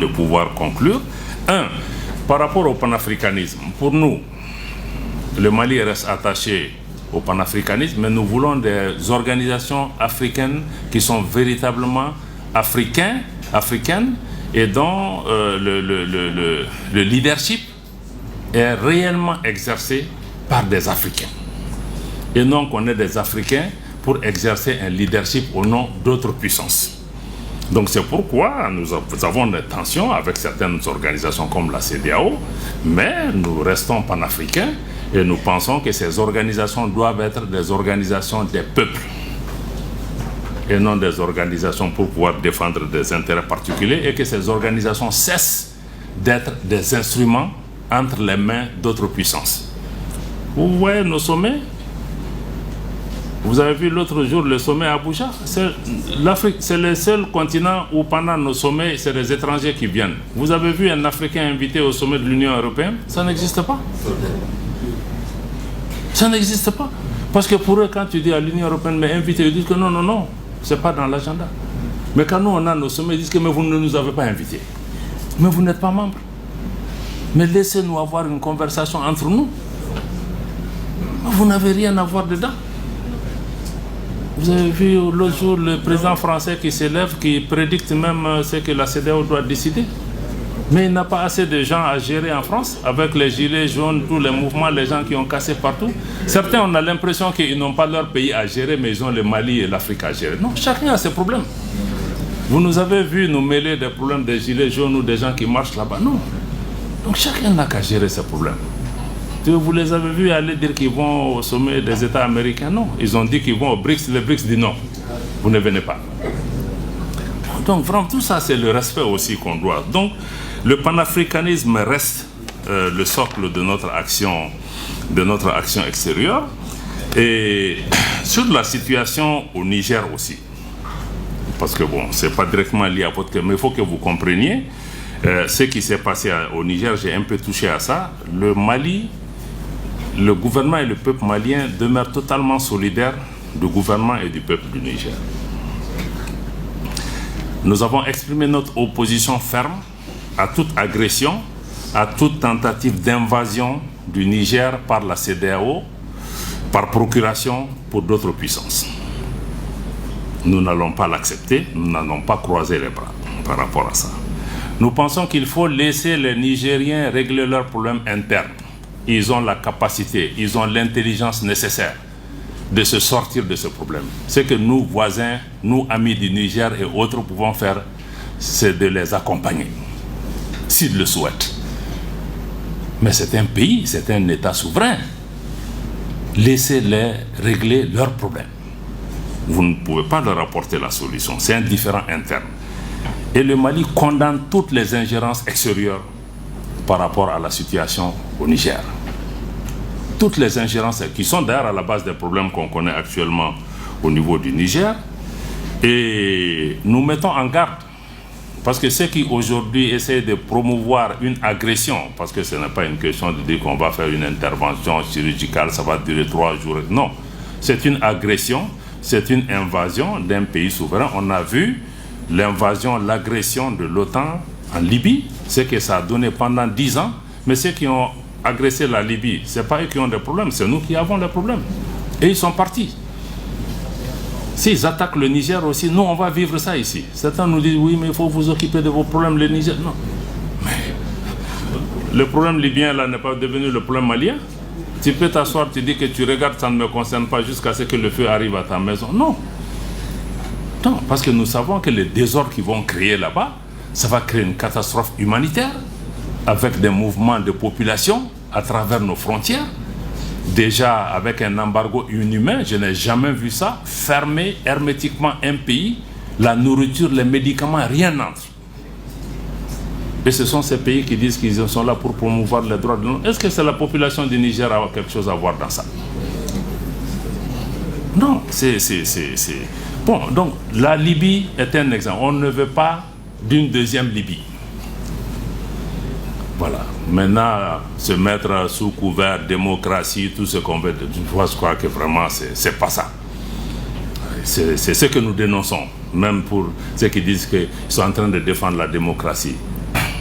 A: pouvoir conclure. Par rapport au panafricanisme, pour nous, le Mali reste attaché au panafricanisme, mais nous voulons des organisations africaines qui sont véritablement africaines et dont le leadership est réellement exercé par des Africains. Et non qu'on ait des Africains pour exercer un leadership au nom d'autres puissances. Donc c'est pourquoi nous avons des tensions avec certaines organisations comme la CEDEAO, mais nous restons panafricains et nous pensons que ces organisations doivent être des organisations des peuples et non des organisations pour pouvoir défendre des intérêts particuliers, et que ces organisations cessent d'être des instruments entre les mains d'autres puissances. Vous voyez nos sommets? Vous avez vu l'autre jour le sommet à Abuja? L'Afrique, c'est le seul continent où pendant nos sommets, c'est des étrangers qui viennent. Vous avez vu un Africain invité au sommet de l'Union européenne? Ça n'existe pas. Ça n'existe pas. Parce que pour eux, quand tu dis à l'Union européenne, mais invité, ils disent que non, c'est pas dans l'agenda. Mais quand nous, on a nos sommets, ils disent que mais vous ne nous avez pas invités. Mais vous n'êtes pas membre. Mais laissez-nous avoir une conversation entre nous. Vous n'avez rien à voir dedans. Vous avez vu l'autre jour le président français qui s'élève, qui prédicte même ce que la CEDEAO doit décider. Mais il n'a pas assez de gens à gérer en France, avec les gilets jaunes, tous les mouvements, les gens qui ont cassé partout. Certains, on a l'impression qu'ils n'ont pas leur pays à gérer, mais ils ont le Mali et l'Afrique à gérer. Non, chacun a ses problèmes. Vous nous avez vu nous mêler des problèmes des gilets jaunes ou des gens qui marchent là-bas. Non. Donc chacun n'a qu'à gérer ses problèmes. Vous les avez vus aller dire qu'ils vont au sommet des États américains? Non. Ils ont dit qu'ils vont au BRICS, les BRICS disent non. vous ne venez pas. Donc vraiment tout ça c'est le respect aussi qu'on doit. Donc le panafricanisme reste le socle de notre action extérieure. Et sur la situation au Niger aussi, parce que bon, c'est pas directement lié à votre cas, mais il faut que vous compreniez ce qui s'est passé au Niger. J'ai un peu touché à ça. Le Mali, le gouvernement et le peuple malien demeurent totalement solidaires du gouvernement et du peuple du Niger. Nous avons exprimé notre opposition ferme à toute agression, à toute tentative d'invasion du Niger par la CEDEAO, par procuration pour d'autres puissances. Nous n'allons pas l'accepter, nous n'allons pas croiser les bras par rapport à ça. Nous pensons qu'il faut laisser les Nigériens régler leurs problèmes internes. Ils ont la capacité, ils ont l'intelligence nécessaire de se sortir de ce problème. Ce que nous, voisins, nous, amis du Niger et autres, pouvons faire, c'est de les accompagner, s'ils le souhaitent. Mais c'est un pays, c'est un État souverain. Laissez-les régler leurs problèmes. Vous ne pouvez pas leur apporter la solution. C'est un différend interne. Et le Mali condamne toutes les ingérences extérieures par rapport à la situation au Niger. Toutes les ingérences qui sont d'ailleurs à la base des problèmes qu'on connaît actuellement au niveau du Niger. Et nous mettons en garde, parce que ceux qui aujourd'hui essaient de promouvoir une agression, parce que ce n'est pas une question de dire qu'on va faire une intervention chirurgicale, ça va durer 3 jours. Non, c'est une agression, c'est une invasion d'un pays souverain. On a vu l'invasion, l'agression de l'OTAN en Libye, ce que ça a donné pendant 10 ans. Mais ceux qui ont agressé la Libye, ce n'est pas eux qui ont des problèmes, c'est nous qui avons des problèmes. Et ils sont partis. S'ils attaquent le Niger aussi, nous on va vivre ça ici. Certains nous disent oui mais il faut vous occuper de vos problèmes le Niger. Non. Mais le problème libyen là n'est pas devenu le problème malien. Tu peux t'asseoir, tu dis que tu regardes, ça ne me concerne pas jusqu'à ce que le feu arrive à ta maison. Non. Non, parce que nous savons que les désordres qu'ils vont créer là-bas, ça va créer une catastrophe humanitaire avec des mouvements de population à travers nos frontières. Déjà avec un embargo inhumain, je n'ai jamais vu ça, fermer hermétiquement un pays, la nourriture, les médicaments, rien n'entre. Et ce sont ces pays qui disent qu'ils sont là pour promouvoir les droits de l'homme. Est-ce que c'est la population du Niger qui a quelque chose à voir dans ça? Non, c'est... Bon, donc la Libye est un exemple. On ne veut pas d'une deuxième Libye. Voilà. Maintenant, se mettre sous couvert démocratie, tout ce qu'on veut, je crois que vraiment, c'est pas ça. C'est ce que nous dénonçons, même pour ceux qui disent qu'ils sont en train de défendre la démocratie.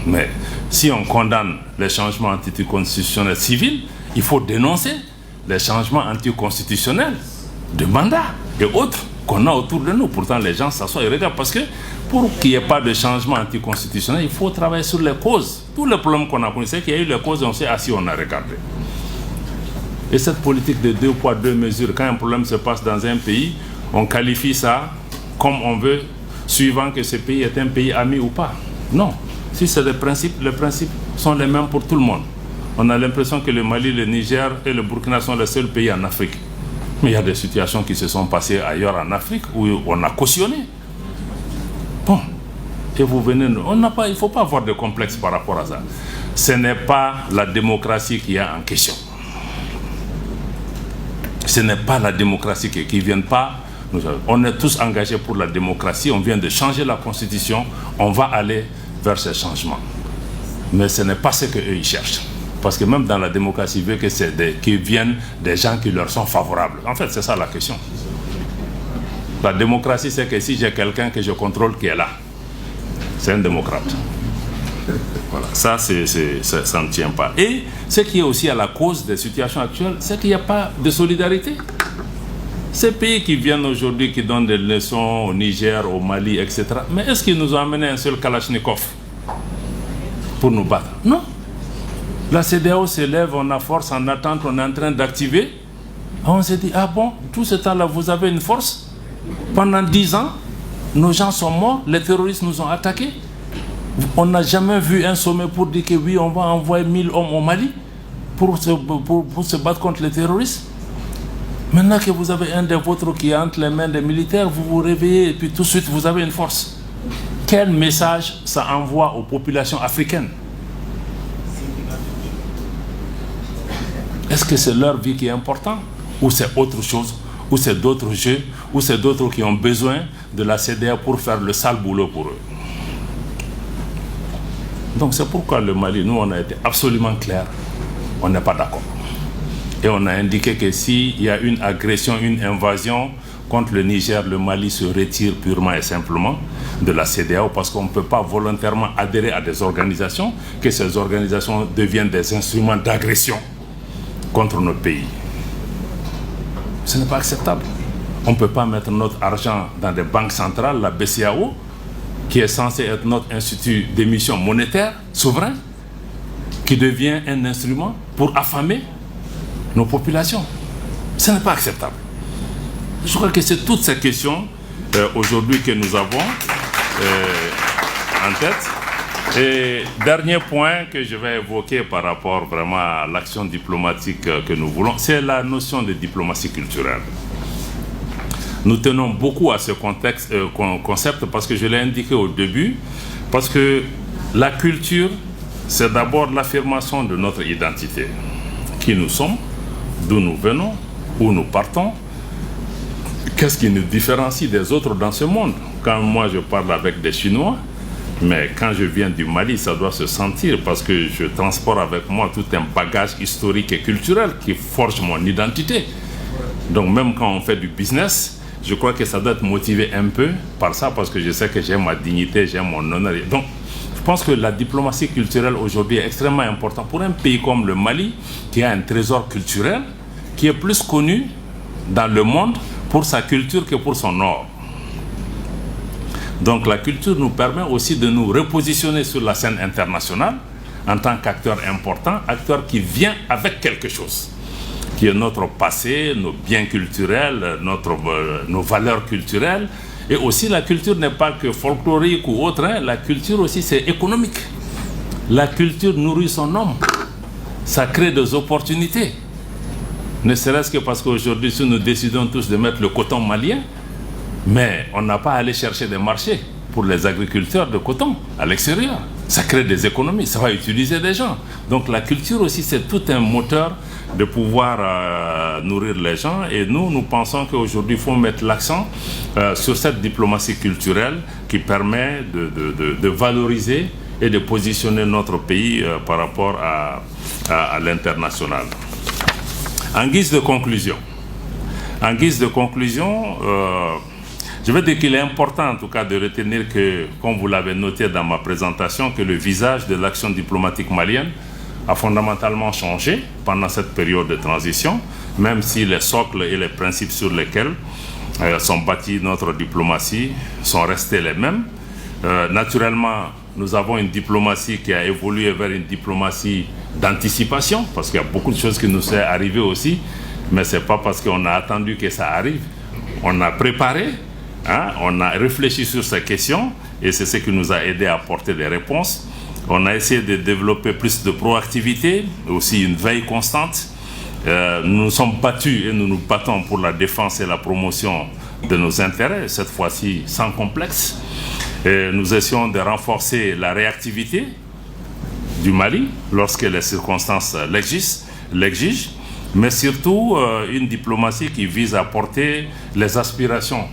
A: Mais si on condamne les changements anticonstitutionnels civils, il faut dénoncer les changements anticonstitutionnels de mandat et autres qu'on a autour de nous. Pourtant, les gens s'assoient et regardent parce que pour qu'il n'y ait pas de changement anticonstitutionnel, il faut travailler sur les causes. Tous les problèmes qu'on a connus, c'est qu'il y a eu les causes et on s'est assis, on a regardé. Et cette politique de 2 poids 2 mesures, quand un problème se passe dans un pays, on qualifie ça comme on veut, suivant que ce pays est un pays ami ou pas. Non. Si c'est les principes sont les mêmes pour tout le monde. On a l'impression que le Mali, le Niger et le Burkina sont les seuls pays en Afrique. Mais il y a des situations qui se sont passées ailleurs en Afrique où on a cautionné. Bon, et vous venez, il ne faut pas avoir de complexe par rapport à ça. Ce n'est pas la démocratie qui est en question. Ce n'est pas la démocratie qui ne vient pas. On est tous engagés pour la démocratie, on vient de changer la constitution, on va aller vers ces changements. Mais ce n'est pas ce qu'eux ils cherchent. Parce que même dans la démocratie, ils veulent que qu'ils viennent des gens qui leur sont favorables. En fait, c'est ça la question. La démocratie, c'est que si j'ai quelqu'un que je contrôle qui est là, c'est un démocrate. Voilà, ça ne tient pas. Et ce qui est aussi à la cause des situations actuelles, c'est qu'il n'y a pas de solidarité. Ces pays qui viennent aujourd'hui, qui donnent des leçons au Niger, au Mali, etc. Mais est-ce qu'ils nous ont amené un seul Kalachnikov pour nous battre? Non. La CEDEAO s'élève, on a force, en attente, on est en train d'activer. On s'est dit, ah bon, tout ce temps-là, vous avez une force? Pendant 10 ans, nos gens sont morts, les terroristes nous ont attaqués. On n'a jamais vu un sommet pour dire que oui, on va envoyer 1000 hommes au Mali pour se battre contre les terroristes. Maintenant que vous avez un des vôtres qui est entre les mains des militaires, vous vous réveillez et puis tout de suite vous avez une force. Quel message ça envoie aux populations africaines? Est-ce que c'est leur vie qui est importante? Ou c'est autre chose? Ou c'est d'autres jeux? Ou c'est d'autres qui ont besoin de la CEDEAO pour faire le sale boulot pour eux? Donc c'est pourquoi le Mali, nous on a été absolument clair, on n'est pas d'accord. Et on a indiqué que s'il y a une agression, une invasion contre le Niger, le Mali se retire purement et simplement de la CEDEAO parce qu'on ne peut pas volontairement adhérer à des organisations, que ces organisations deviennent des instruments d'agression contre notre pays. Ce n'est pas acceptable. On ne peut pas mettre notre argent dans des banques centrales, la BCEAO, qui est censée être notre institut d'émission monétaire souverain, qui devient un instrument pour affamer nos populations. Ce n'est pas acceptable. Je crois que c'est toutes ces questions aujourd'hui que nous avons en tête. Et dernier point que je vais évoquer par rapport vraiment à l'action diplomatique que nous voulons, c'est la notion de diplomatie culturelle. Nous tenons beaucoup à ce concept parce que je l'ai indiqué au début, parce que la culture, c'est d'abord l'affirmation de notre identité. Qui nous sommes, d'où nous venons, où nous partons, qu'est-ce qui nous différencie des autres dans ce monde? Quand moi je parle avec des Chinois, mais quand je viens du Mali, ça doit se sentir parce que je transporte avec moi tout un bagage historique et culturel qui forge mon identité. Donc même quand on fait du business, je crois que ça doit être motivé un peu par ça parce que je sais que j'ai ma dignité, j'ai mon honneur. Donc je pense que la diplomatie culturelle aujourd'hui est extrêmement importante pour un pays comme le Mali qui a un trésor culturel qui est plus connu dans le monde pour sa culture que pour son or. Donc la culture nous permet aussi de nous repositionner sur la scène internationale en tant qu'acteur important, acteur qui vient avec quelque chose, qui est notre passé, nos biens culturels, nos valeurs culturelles. Et aussi la culture n'est pas que folklorique ou autre, hein. La culture aussi c'est économique. La culture nourrit son homme, ça crée des opportunités. Ne serait-ce que parce qu'aujourd'hui, si nous décidons tous de mettre le coton malien, mais on n'a pas à aller chercher des marchés pour les agriculteurs de coton à l'extérieur. Ça crée des économies, ça va utiliser des gens. Donc la culture aussi, c'est tout un moteur de pouvoir nourrir les gens. Et nous pensons qu'aujourd'hui, il faut mettre l'accent sur cette diplomatie culturelle qui permet de valoriser et de positionner notre pays par rapport à l'international. En guise de conclusion, je veux dire qu'il est important en tout cas de retenir que, comme vous l'avez noté dans ma présentation, que le visage de l'action diplomatique malienne a fondamentalement changé pendant cette période de transition, même si les socles et les principes sur lesquels sont bâtis notre diplomatie sont restés les mêmes. Naturellement, nous avons une diplomatie qui a évolué vers une diplomatie d'anticipation, parce qu'il y a beaucoup de choses qui nous sont arrivées aussi, mais ce n'est pas parce qu'on a attendu que ça arrive. On a préparé, hein, on a réfléchi sur ces questions, et c'est ce qui nous a aidé à apporter des réponses. On a essayé de développer plus de proactivité, aussi une veille constante. Nous nous sommes battus et nous nous battons pour la défense et la promotion de nos intérêts, cette fois-ci sans complexe. Et nous essayons de renforcer la réactivité du Mali lorsque les circonstances l'exigent, mais surtout une diplomatie qui vise à porter les aspirations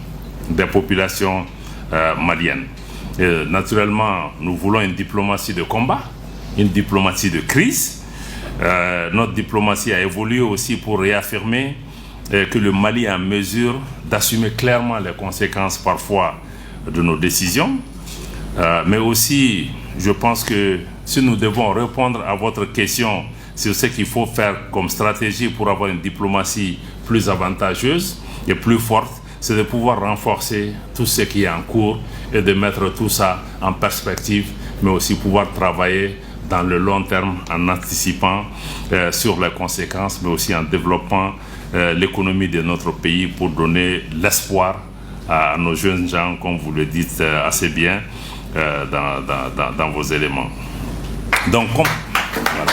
A: des populations maliennes. Et naturellement, nous voulons une diplomatie de combat, une diplomatie de crise. Notre diplomatie a évolué aussi pour réaffirmer que le Mali est en mesure d'assumer clairement les conséquences parfois de nos décisions, mais aussi je pense que si nous devons répondre à votre question sur ce qu'il faut faire comme stratégie pour avoir une diplomatie plus avantageuse et plus forte, c'est de pouvoir renforcer tout ce qui est en cours et de mettre tout ça en perspective, mais aussi pouvoir travailler dans le long terme en anticipant sur les conséquences, mais aussi en développant l'économie de notre pays pour donner l'espoir à nos jeunes gens, comme vous le dites assez bien dans vos éléments. Donc, voilà.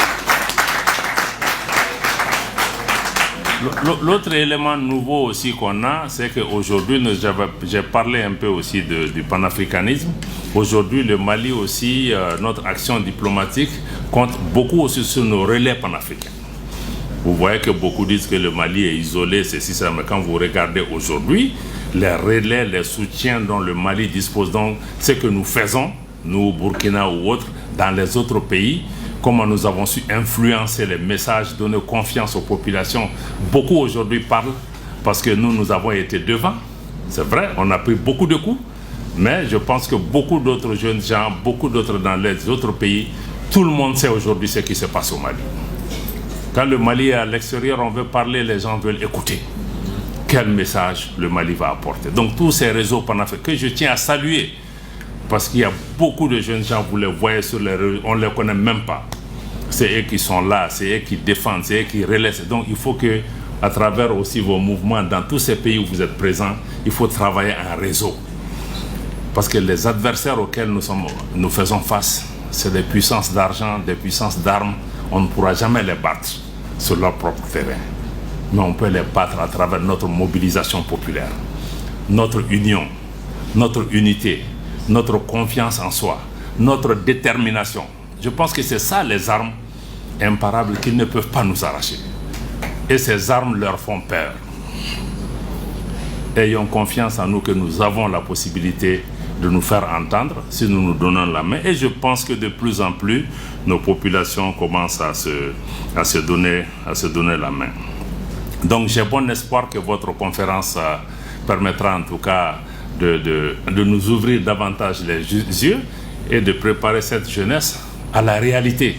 A: L'autre élément nouveau aussi qu'on a, c'est qu'aujourd'hui, j'ai parlé un peu aussi du panafricanisme. Aujourd'hui, le Mali aussi, notre action diplomatique compte beaucoup aussi sur nos relais panafricains. Vous voyez que beaucoup disent que le Mali est isolé, ceci, ça, mais quand vous regardez aujourd'hui, les relais, les soutiens dont le Mali dispose, donc ce que nous faisons, nous, Burkina ou autres, dans les autres pays, comment nous avons su influencer les messages, donner confiance aux populations. Beaucoup aujourd'hui parlent parce que nous avons été devant. C'est vrai, on a pris beaucoup de coups, mais je pense que beaucoup d'autres jeunes gens, beaucoup d'autres dans les autres pays, tout le monde sait aujourd'hui ce qui se passe au Mali. Quand le Mali est à l'extérieur, on veut parler, les gens veulent écouter. Quel message le Mali va apporter? Donc tous ces réseaux panafricains que je tiens à saluer, parce qu'il y a beaucoup de jeunes gens, vous les voyez sur les réseaux, on ne les connaît même pas. C'est eux qui sont là, c'est eux qui défendent, c'est eux qui relaient. Donc il faut que, à travers aussi vos mouvements, dans tous ces pays où vous êtes présents, il faut travailler en réseau. Parce que les adversaires auxquels nous faisons face, c'est des puissances d'argent, des puissances d'armes. On ne pourra jamais les battre sur leur propre terrain. Mais on peut les battre à travers notre mobilisation populaire, notre union, notre unité, notre confiance en soi, notre détermination. Je pense que c'est ça les armes imparables qu'ils ne peuvent pas nous arracher. Et ces armes leur font peur. Ayons confiance en nous que nous avons la possibilité de nous faire entendre si nous nous donnons la main. Et je pense que de plus en plus, nos populations commencent à se donner la main. Donc j'ai bon espoir que votre conférence permettra en tout cas de nous ouvrir davantage les yeux et de préparer cette jeunesse à la réalité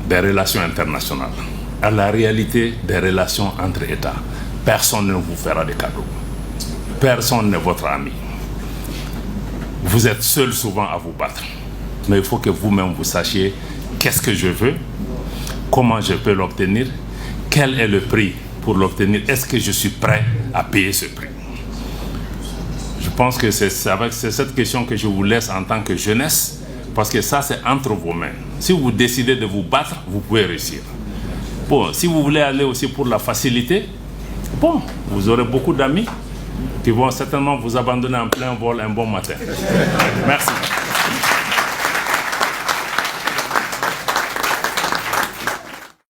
A: des relations internationales, à la réalité des relations entre États. Personne ne vous fera des cadeaux. Personne n'est votre ami. Vous êtes seul souvent à vous battre. Mais il faut que vous-même vous sachiez qu'est-ce que je veux, comment je peux l'obtenir, quel est le prix pour l'obtenir, est-ce que je suis prêt à payer ce prix. Je pense que c'est cette question que je vous laisse en tant que jeunesse, parce que ça c'est entre vos mains. Si vous décidez de vous battre, vous pouvez réussir. Bon, si vous voulez aller aussi pour la facilité, bon, vous aurez beaucoup d'amis qui vont certainement vous abandonner en plein vol un bon matin. Merci.